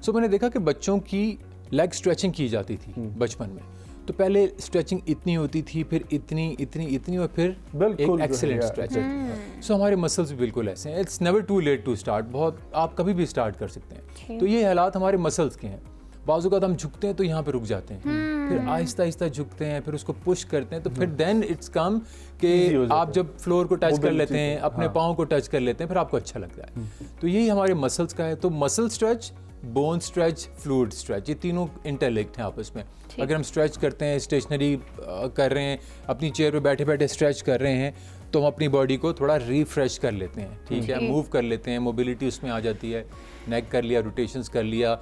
सो मैंने देखा कि बच्चों की लेग स्ट्रेचिंग की जाती थी बचपन में। तो पहले स्ट्रेचिंग इतनी होती थी, फिर इतनी और फिर एक एक्सीलेंट स्ट्रेचिंग। सो हमारे मसल्स भी बिल्कुल ऐसे हैं। It's never too late to start, बहुत आप कभी भी स्टार्ट कर सकते हैं। तो ये हालात हमारे मसल्स के हैं। बाजू का हम झुकते हैं तो यहाँ पे रुक जाते हैं, फिर आहिस्ता आहिस्ता झुकते हैं, फिर उसको पुश करते हैं, तो फिर देन इट्स कम कि आप जब फ्लोर को टच कर लेते हैं, अपने पाँव को टच कर लेते हैं, फिर आपको अच्छा लगता है। तो यही हमारे मसल्स का है। तो muscle stretch, bone stretch, fluid stretch, ये तीनों इंटरलिंक्ड हैं आपस में। अगर हम स्ट्रेच करते हैं, स्टेशनरी कर रहे हैं, अपनी चेयर पे बैठे बैठे स्ट्रेच कर रहे हैं, तो हम अपनी बॉडी को थोड़ा रिफ्रेश कर लेते हैं, ठीक है, मूव कर लेते हैं, मोबिलिटी उसमें आ जाती है, नेक कर लिया, रोटेशंस कर लिया,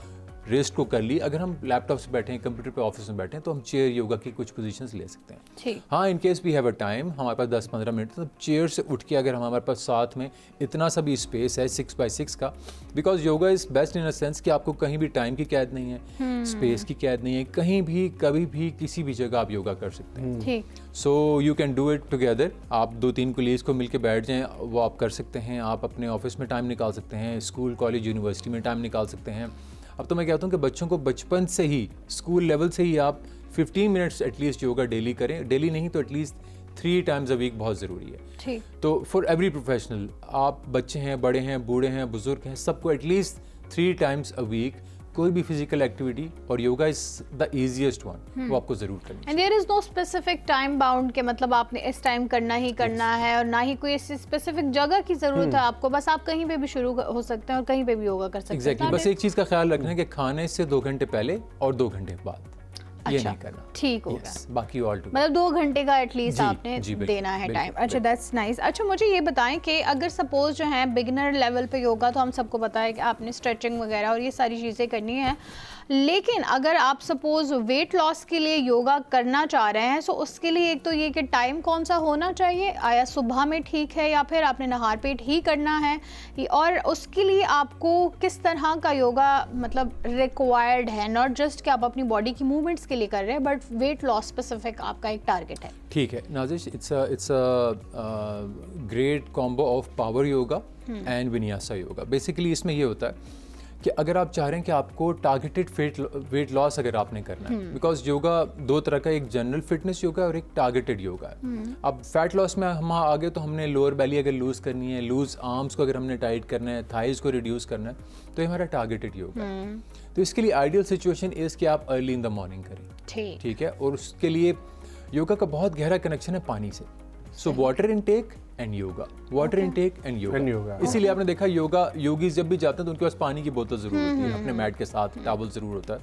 रिस्ट को कर ली। अगर हम लैपटॉप से बैठे हैं, कंप्यूटर पे ऑफिस में बैठे हैं, तो हम चेयर योगा की कुछ पोजीशंस ले सकते हैं। हाँ, in case we have a time, हमारे पास 10-15 मिनट, तो चेयर से उठ के अगर हमारे पास साथ में इतना सा भी स्पेस है 6x6 का, because yoga is best in a sense कि आपको कहीं भी टाइम की कैद नहीं है, स्पेस की कैद नहीं है, कहीं भी कभी भी किसी भी जगह आप योगा कर सकते हैं। So you can do it together. आप 2-3 कोलीग्स को मिलकर बैठ जाएं, वो आप कर सकते हैं। आप अपने ऑफिस में टाइम निकाल सकते हैं, स्कूल, कॉलेज, यूनिवर्सिटी में टाइम निकाल सकते हैं। अब तो मैं कहता हूँ कि बच्चों को बचपन से ही, स्कूल लेवल से ही आप 15 मिनट्स एटलीस्ट योगा डेली करें। डेली नहीं तो एटलीस्ट 3 टाइम्स अ वीक बहुत ज़रूरी है। तो फॉर एवरी प्रोफेशनल, आप बच्चे हैं, बड़े हैं, बूढ़े हैं, बुजुर्ग हैं, सबको एटलीस्ट 3 टाइम्स अ वीक कोई भी फिजिकल एक्टिविटी, और yoga is the easiest one, वो आपको जरूर करनी है।
And there is no specific time bound के मतलब आपने इस टाइम करना ही करना है, और ना ही कोई ऐसी स्पेसिफिक जगह की जरूरत है आपको, बस आप कहीं पे भी शुरू हो सकते हैं और कहीं पे भी योगा कर सकते हैं।
एग्जैक्टली, बस एक चीज़ का ख्याल रखना है कि खाने से 2 घंटे पहले और 2 घंटे बाद ये नहीं करना,
ठीक होगा।
बाकी ऑल टू
मतलब 2 घंटे का एटलीस्ट आपने देना है टाइम। अच्छा, दैट्स नाइस। अच्छा, मुझे ये बताएं कि अगर सपोज जो है बिगिनर लेवल पे योगा, तो हम सबको पता है कि आपने स्ट्रेचिंग वगैरह और ये सारी चीज़ें करनी है, लेकिन अगर आप सपोज वेट लॉस के लिए योगा करना चाह रहे हैं, तो उसके लिए एक तो ये कि टाइम कौन सा होना चाहिए, आया सुबह में ठीक है या फिर आपने नहार पेट ही करना है, और उसके लिए आपको किस तरह का योगा मतलब रिक्वायर्ड है, नॉट जस्ट कि आप अपनी बॉडी की मूवमेंट्स के लिए कर रहे हैं, बट वेट लॉस स्पेसिफिक आपका एक टारगेट है।
ठीक है Nazish, it's a great combo of power yoga and vinyasa yoga. Basically इसमें ये होता है कि अगर आप चाह रहे हैं कि आपको टारगेटेड वेट लॉस अगर आपने करना है, बिकॉज योगा 2 तरह का, एक जनरल फिटनेस योगा और एक टारगेटेड योगा है। अब फैट लॉस में हम आगे तो हमने लोअर बेली अगर लूज करनी है, लूज आर्म्स को अगर हमने टाइट करना है, थाइज को रिड्यूस करना है, तो ये हमारा टारगेटेड योगा है। तो इसके लिए आइडियल सिचुएशन इज़ कि आप अर्ली इन द मॉर्निंग करें, ठीक है, और उसके लिए योगा का बहुत गहरा कनेक्शन है पानी से। So water intake and yoga, water intake and yoga. इसीलिए आपने देखा योगीज जब भी जाते हैं तो उनके पास पानी की बोतल जरूर होती है, अपने मैट के साथ टॉवल जरूर होता है,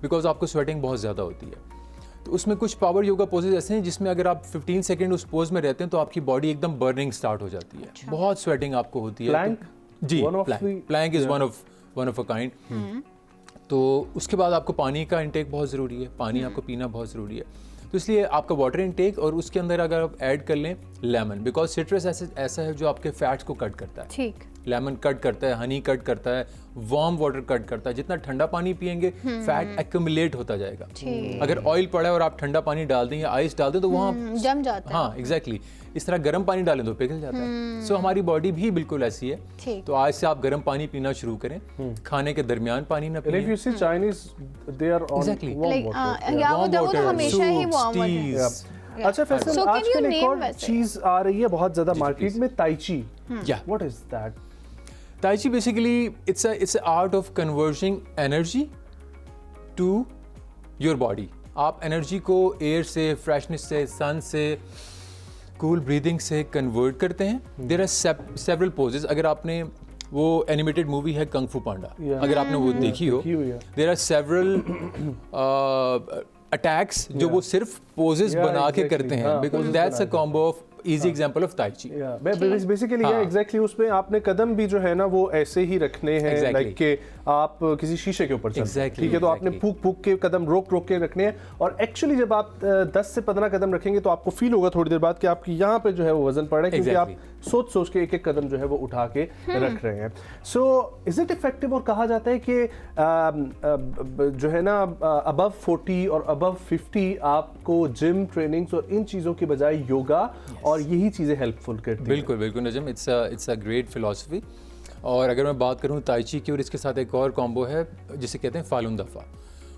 बिकॉज आपको स्वेटिंग बहुत ज़्यादा होती है। तो उसमें कुछ पावर योगा पोजेज ऐसे हैं जिसमें अगर आप 15 सेकंड उस पोज में रहते हैं तो आपकी बॉडी एकदम बर्निंग स्टार्ट हो जाती है, बहुत स्वेटिंग आपको होती है।
प्लैंक?
जी, plank is one of a kind. तो उसके बाद आपको पानी का इंटेक बहुत ज़रूरी है, पानी आपको पीना बहुत ज़रूरी है। तो इसलिए आपका वाटर इंटेक और उसके अंदर अगर आप ऐड कर लें लेमन, बिकॉज सिट्रस ऐसा है जो आपके फैट्स को कट करता है।
ठीक।
लेमन कट करता है, हनी कट करता है, वार्म वाटर कट करता है। जितना ठंडा पानी पिएंगे फैट एक्यूमुलेट होता जाएगा। अगर ऑयल पड़ा है और आप ठंडा पानी डाल दें या आइस डाल दें तो वहाँ
जम जाता है।
हाँ एग्जैक्टली, इस तरह गर्म पानी डालें तो पिघल जाता है। सो हमारी बॉडी भी बिल्कुल ऐसी है। तो आज से आप गर्म पानी पीना शुरू करें, खाने के दरमियान पानी ना पिएं।
If you see Chinese, they are on
Exactly.
warm water.
या वो तो हमेशा ही
soups,
warm water।
teas.
अच्छा फैसल,
So can
आजकल
you
एक
name
और
वैसे?
चीज आ रही है बहुत ज्यादा मार्केट में, ताइची।
Yeah.
What is that?
Tai Chi basically it's a art of converting energy to your body. आप एनर्जी को एयर से, फ्रेशनेस से, सन से, कूल ब्रीदिंग से कन्वर्ट करते हैं। There are several poses. अगर आपने वो एनिमेटेड मूवी है कंग फू पांडा, अगर आपने वो देखी हो, देयर आर सेवरल अटैक्स जो वो सिर्फ पोजेस बना के करते हैं, because that's a combo of easy example of ताई ची।
बेसिकली एग्जैक्टली उसमें आपने कदम भी जो है ना वो ऐसे ही रखने हैं, लाइक के आप किसी शीशे के ऊपर चलते हैं, ठीक है, तो आपने फूक के कदम रोक के रखने हैं। और एक्चुअली जब आप 10 से 15 कदम रखेंगे तो आपको फील होगा थोड़ी देर बाद कि आपकी यहाँ पे जो है वो वजन पड़ रहा है, क्योंकि आप सोच के एक कदम जो है वो उठा के रख रहे हैं। So is it effective? और कहा जाता है कि जो है ना अबव 40 और अबव 50 आपको जिम ट्रेनिंग्स और इन चीज़ों की बजाय योगा और यही चीज़ें हेल्पफुल करती हैं।
बिल्कुल बिल्कुल नजम, इट्स अ ग्रेट फिलॉसफी। और अगर मैं बात करूँ ताई ची की, और इसके साथ एक और कॉम्बो है जिसे कहते हैं फालून दफ़ा।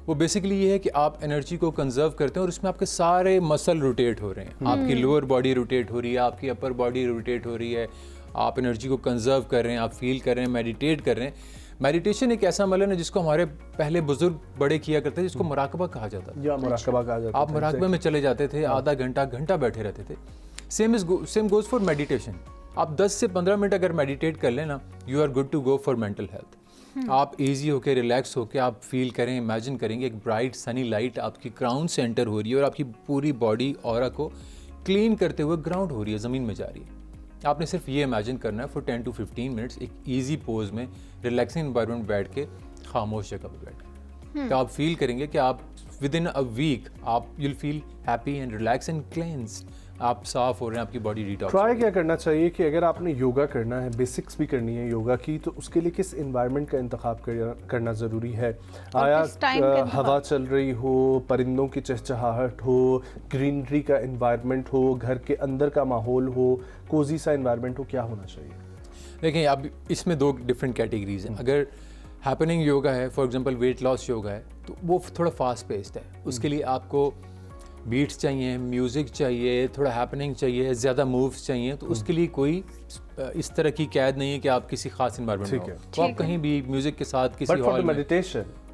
वो बेसिकली ये है कि आप एनर्जी को कंजर्व करते हैं और उसमें आपके सारे मसल रोटेट हो रहे हैं। आपकी लोअर बॉडी रोटेट हो रही है, आपकी अपर बॉडी रोटेट हो रही है, आप एनर्जी को कंजर्व कर रहे हैं, आप फील कर रहे हैं, मेडिटेट कर रहे हैं। मेडिटेशन एक ऐसा अमल है जिसको हमारे पहले बुजुर्ग बड़े किया करते थे, जिसको मुराकबा कहा जाता था।
मुराकबा कहा जाता था।
आप मुराकबे में चले जाते थे, आधा घंटा बैठे रहते थे। Same goes for meditation. आप 10 से 15 मिनट अगर मेडिटेट कर लें ना, you are good to go for mental health. आप इजी होके, रिलैक्स होके आप फील करें, इमेजिन करेंगे एक ब्राइट सनी लाइट आपकी क्राउन से एंटर हो रही है और आपकी पूरी बॉडी ऑरा को क्लीन करते हुए ग्राउंड हो रही है, ज़मीन में जा रही है। आपने सिर्फ ये इमेजिन करना है फॉर 10 to 15 मिनट्स, एक ईजी पोज में रिलैक्सिंग एनवायरनमेंट बैठ के, खामोश जगह पर बैठ, तो आप फील करेंगे कि आप विद इन अ वीक आप you'll feel happy and relax and cleansed. आप साफ हो रहे हैं, आपकी बॉडी डिटॉक्स।
ट्राई क्या करना चाहिए कि अगर आपने योगा करना है, बेसिक्स भी करनी है योगा की, तो उसके लिए किस एनवायरनमेंट का इंतखाब करना ज़रूरी है? आया हवा चल रही हो, परिंदों की चहचहाहट हो, ग्रीनरी का एनवायरनमेंट हो, घर के अंदर का माहौल हो, कोजी सा एनवायरनमेंट हो, क्या होना चाहिए?
देखिए, अब इसमें 2 डिफरेंट कैटेगरीज हैं। अगर हैपनिंग योगा है, for example weight loss yoga है, तो वो थोड़ा फास्ट पेस्ड है। उसके लिए आपको बीट्स चाहिए, म्यूज़िक चाहिए, थोड़ा हैपनिंग चाहिए, ज़्यादा मूव्स चाहिए। तो उसके लिए कोई इस तरह की कैद नहीं है कि आप किसी खास एनवायरनमेंट में हो, तो आप कहीं भी म्यूज़िक के साथ किसी हॉल में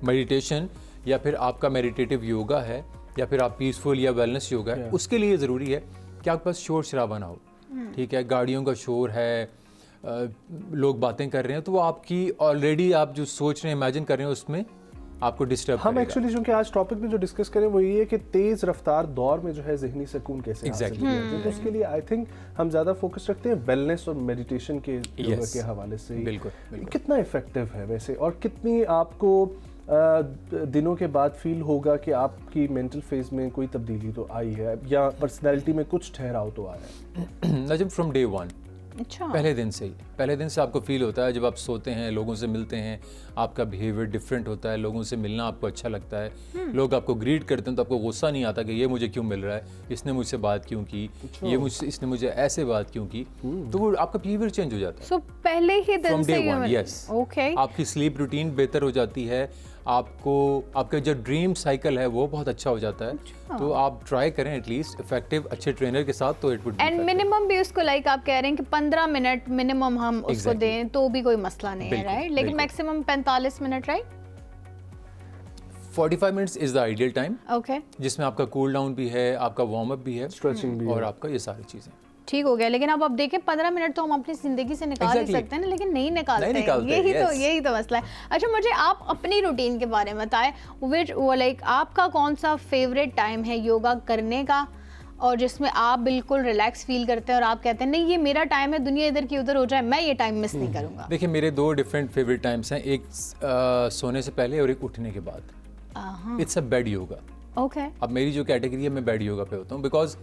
मेडिटेशन या फिर आपका मेडिटेटिव योगा है या फिर आप पीसफुल या वेलनेस योगा है, उसके लिए ज़रूरी है कि आपके पास शोर शराबा ना हो। ठीक है, गाड़ियों का शोर है, लोग बातें कर रहे हैं, तो वो आपकी ऑलरेडी आप जो सोच रहे हैं, इमेजिन कर रहे हैं, उसमें आपको डिस्टर्ब
हम एक्चुअली चूंकि आज टॉपिक में जो डिस्कस करें वो ये है कि तेज रफ्तार दौर में जो है ज़हनी सुकून कैसे हासिल किया जाए। तो उसके लिए आई थिंक हम ज़्यादा फोकस रखते हैं वेलनेस और मेडिटेशन के के हवाले से।
बिल्कुल।
कितना इफेक्टिव है वैसे, और कितनी आपको दिनों के बाद फील होगा कि आपकी मेंटल फेज में कोई तब्दीली तो आई है या पर्सनैलिटी में कुछ ठहराव तो आया है?
नजम, फ्रॉम डे 1,
अच्छा,
पहले दिन से आपको फील होता है। जब आप सोते हैं, लोगों से मिलते हैं, आपका बिहेवियर डिफरेंट होता है, लोगों से मिलना आपको अच्छा लगता है। लोग आपको ग्रीट करते हैं तो आपको गुस्सा नहीं आता कि ये मुझे क्यों मिल रहा है, इसने मुझसे बात क्यों की, इसने मुझे ऐसे बात क्यों की, तो वो आपका बिहेवियर चेंज हो जाता है।
सो पहले ही दिन से
यस, आपकी स्लीप रूटीन बेहतर हो जाती है, आपका जो ड्रीम साइकिल है वो बहुत अच्छा हो जाता है। तो आप ट्राई करें एटलीस्ट इफेक्टिव अच्छे ट्रेनर के साथ, तो इट वुड
एंड मिनिमम भी उसको लाइक आप कह रहे हैं कि 15 मिनट मिनिमम हम उसको दें तो भी कोई मसला नहीं है, राइट? लेकिन maximum 45 minute, right?
45 minutes is the ideal time,
okay
जिसमें आपका कूल डाउन भी है, आपका वार्म अप भी है,
स्ट्रेचिंग भी
और
है।
आपका ये सारी चीज़ें।
ठीक हो गया। लेकिन अब देखें 15 मिनट तो हम अपनी जिंदगी से निकाल ही
Exactly.
सकते हैं ना, लेकिन नहीं निकालते
नहीं
हैं।
निकालते, yes.
यही तो मसला है। अच्छा, मुझे आप अपनी रूटीन के बारे में बताएं, विच वो लाइक आपका कौन सा फेवरेट टाइम है योगा करने का, और जिसमें आप बिल्कुल रिलैक्स फील करते हैं और आप कहते हैं नहीं ये मेरा टाइम है, दुनिया इधर की उधर हो जाए मैं ये टाइम मिस नहीं करूँगा?
देखिए, मेरे 2 डिफरेंट फेवरेट टाइम्स हैं, एक सोने से पहले और एक उठने के बाद। It's a bed yoga.
Okay,
अब मेरी जो कैटेगरी है, मैं बेड योगा पे होता हूँ, बिकॉज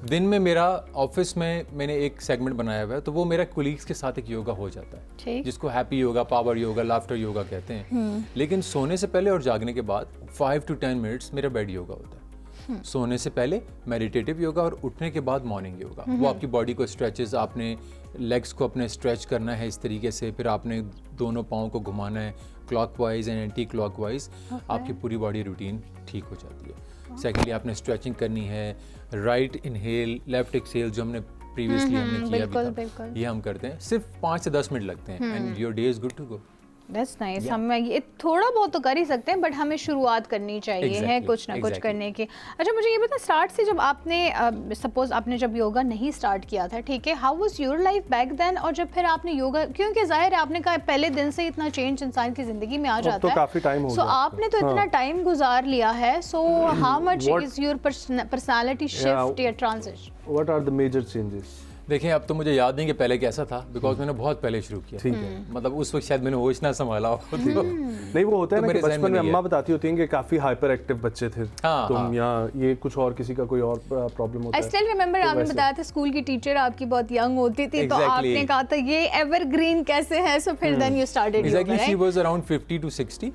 दिन में मेरा ऑफिस में मैंने एक सेगमेंट बनाया हुआ है, तो वो मेरा कोलीग्स के साथ एक योगा हो जाता है,
ठीक।
जिसको happy yoga, power yoga, laughter yoga कहते हैं। लेकिन सोने से पहले और जागने के बाद 5 to 10 मिनट्स मेरा बेड योगा होता है। सोने से पहले मेडिटेटिव योगा और उठने के बाद मॉर्निंग योगा। वो आपकी बॉडी को स्ट्रेचेस, आपने लेग्स को अपने स्ट्रेच करना है इस तरीके से, फिर आपने दोनों पाँव को घुमाना है क्लॉकवाइज एंड एंटी क्लॉकवाइज, आपकी पूरी बॉडी रूटीन ठीक हो जाती है। सेकेंडली आपने स्ट्रेचिंग करनी है, राइट इनहेल लेफ्ट एक्सहेल, जो हमने प्रीवियसली हमने किया
बिल्कुल,
भी था,
बिल्कुल।
ये हम करते हैं। सिर्फ 5 से 10 मिनट लगते हैं and your day is good to go.
That's nice. हम ये थोड़ा बहुत तो कर ही सकते हैं, बट हमें शुरुआत करनी चाहिए है
Exactly,
कुछ ना कुछ
exactly.
करने की। अच्छा, मुझे ये बता, स्टार्ट से जब आपने सपोज आपने जब योगा नहीं स्टार्ट किया था, ठीक है, how was your life back then, और जब फिर आपने योगा, क्योंकि जाहिर है आपने कहा पहले दिन से इतना चेंज इंसान की जिंदगी में आ जाता
तो
है,
काफी टाइम हो
सो
गया।
आपने तो इतना टाइम गुजार लिया है, so how much
What-
is your personality shift या transition?
What are the major changes?
देखिए, अब तो मुझे याद नहीं कि पहले कैसा था, बिकॉज मैंने बहुत पहले शुरू किया।
ठीक है।
मतलब उस वक्त शायद मैंने होश ना संभाला हो। तो
नहीं, वो होता है
तो
ना कि
मेरे जहन
बचपन
में
में
नहीं
अम्मा
है।
बताती होती हैं कि काफी हाइपर एक्टिव बच्चे थे
हाँ,
तुम,
हाँ।
या ये कुछ और किसी का कोई और प्रॉब्लम होता
आई
है।
स्टिल रिमेंबर
तो
आपने
वैसे-
बताया था स्कूल की टीचर आपकी बहुत यंग होती थी, तो
Exactly.
आपने कहा था ये एवरग्रीन कैसे है, सो फिर then you started yoga,
Exactly, she
right?
was around 50 to 60.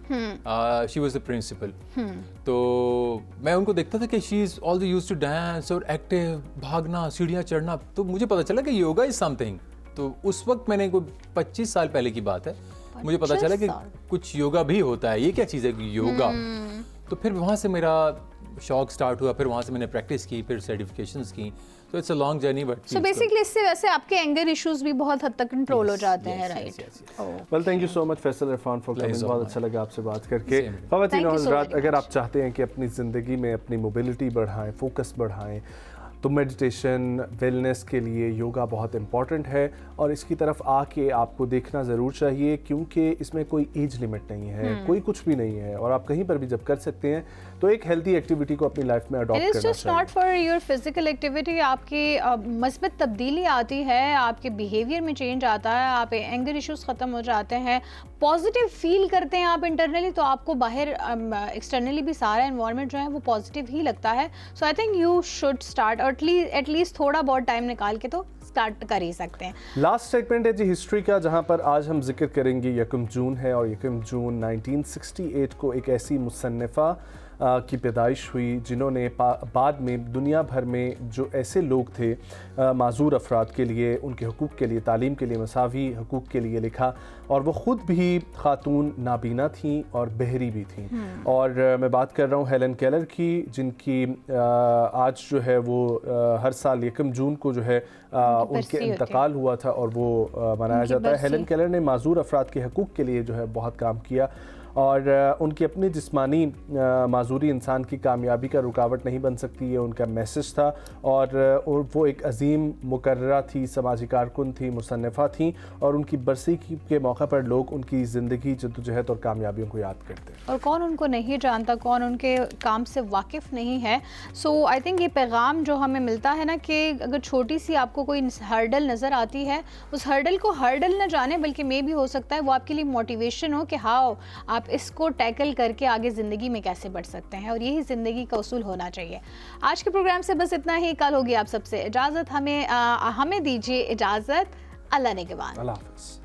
She was the principal. तो मैं उनको देखता था कि she is also used to dance और एक्टिव, भागना, सीढ़ियाँ चढ़ना, तो मुझे पता चला कि योगा इज समथिंग। तो उस वक्त मैंने कोई 25 साल पहले की बात है, मुझे पता चला कि
25 साल?
कुछ योगा भी होता है, ये क्या चीज़ है योगा। तो फिर वहाँ से मेरा शौक स्टार्ट हुआ, फिर वहाँ से मैंने प्रैक्टिस की, फिर सर्टिफिकेशंस की। तो it's a long journey, but
so basically इससे वैसे आपके एंगर इश्यूज भी बहुत हद तक कंट्रोल हो जाते हैं, right?
Well, thank you so much Faisal Irfan for coming,
Pleasure,
बहुत अच्छा लगा आपसे बात करके।
Same here.
ख़वातीन
Thank
और
you so
हज़रात,
very
अगर
much.
आप चाहते हैं कि अपनी ज़िंदगी में अपनी मोबिलिटी बढ़ाएं, फोकस बढ़ाएं, तो मेडिटेशन, वेलनेस के लिए योगा बहुत इंपॉर्टेंट है, और इसकी तरफ आके आपको देखना ज़रूर चाहिए, क्योंकि इसमें कोई एज लिमिट नहीं है, कोई कुछ भी नहीं है, और आप कहीं पर भी जब कर सकते हैं, तो एक हेल्दी एक्टिविटी को अपनी लाइफ में अडॉप्ट
इट इज
करना
जस्ट नॉट
चाहिए।
फॉर योर फिजिकल एक्टिविटी, आपकी मस्बत तब्दीली आती है, आपके बिहेवियर में चेंज आता है, आप एंगर इश्यूज ख़त्म हो जाते हैं, पॉजिटिव फील करते हैं आप इंटरनली, तो आपको बाहर एक्सटर्नली भी सारा एनवायरनमेंट जो है वो पॉजिटिव ही लगता है। So I think you should start, at least थोड़ा बहुत टाइम निकाल के तो स्टार्ट कर ही सकते हैं।
लास्ट सेगमेंट है जी हिस्ट्री का, जहां पर आज हम जिक्र करेंगे 1 जून है, और 1 जून 1968 को एक ऐसी मुसन्निफ़ा की पैदाइश हुई जिन्होंने बाद में दुनिया भर में जो ऐसे लोग थे माजूर अफराद के लिए, उनके हकूक़ के लिए, तालीम के लिए, मसावी हकूक़ के लिए लिखा, और वो ख़ुद भी ख़ातून नाबीना थीं और बहरी भी थीं। और मैं बात कर रहा हूँ हेलन केलर की, जिनकी आज जो है वो हर साल 1 जून को जो है उनके इंतकाल हुआ था, और वो मनाया जाता है। हेलन केलर ने माजूर अफराद के हकूक़ के लिए जो है बहुत काम किया, और उनकी अपनी जिस्मानी माजूरी इंसान की कामयाबी का रुकावट नहीं बन सकती, ये उनका मैसेज था। और वो एक अजीम मुकर्ररा थी, समाजी कारकुन थी, मुसन्निफ़ा थी, और उनकी बरसी के मौका पर लोग उनकी ज़िंदगी, जद्दोजहद और कामयाबियों को याद करते हैं।
और कौन उनको नहीं जानता, कौन उनके काम से वाकिफ़ नहीं है। सो आई थिंक ये पैगाम जो हमें मिलता है ना, कि अगर छोटी सी आपको कोई हर्डल नज़र आती है, उस हर्डल को हर्डल न जाने, बल्कि मे भी हो सकता है वो आपके लिए मोटिवेशन हो कि हाँ आप इसको टैकल करके आगे ज़िंदगी में कैसे बढ़ सकते हैं, और यही ज़िंदगी का उसूल होना चाहिए। आज के प्रोग्राम से बस इतना ही, कल होगी आप सबसे इजाज़त, हमें दीजिए इजाज़त, अल्लाह ने के बाद।
अल्लाह हाफ़िज़।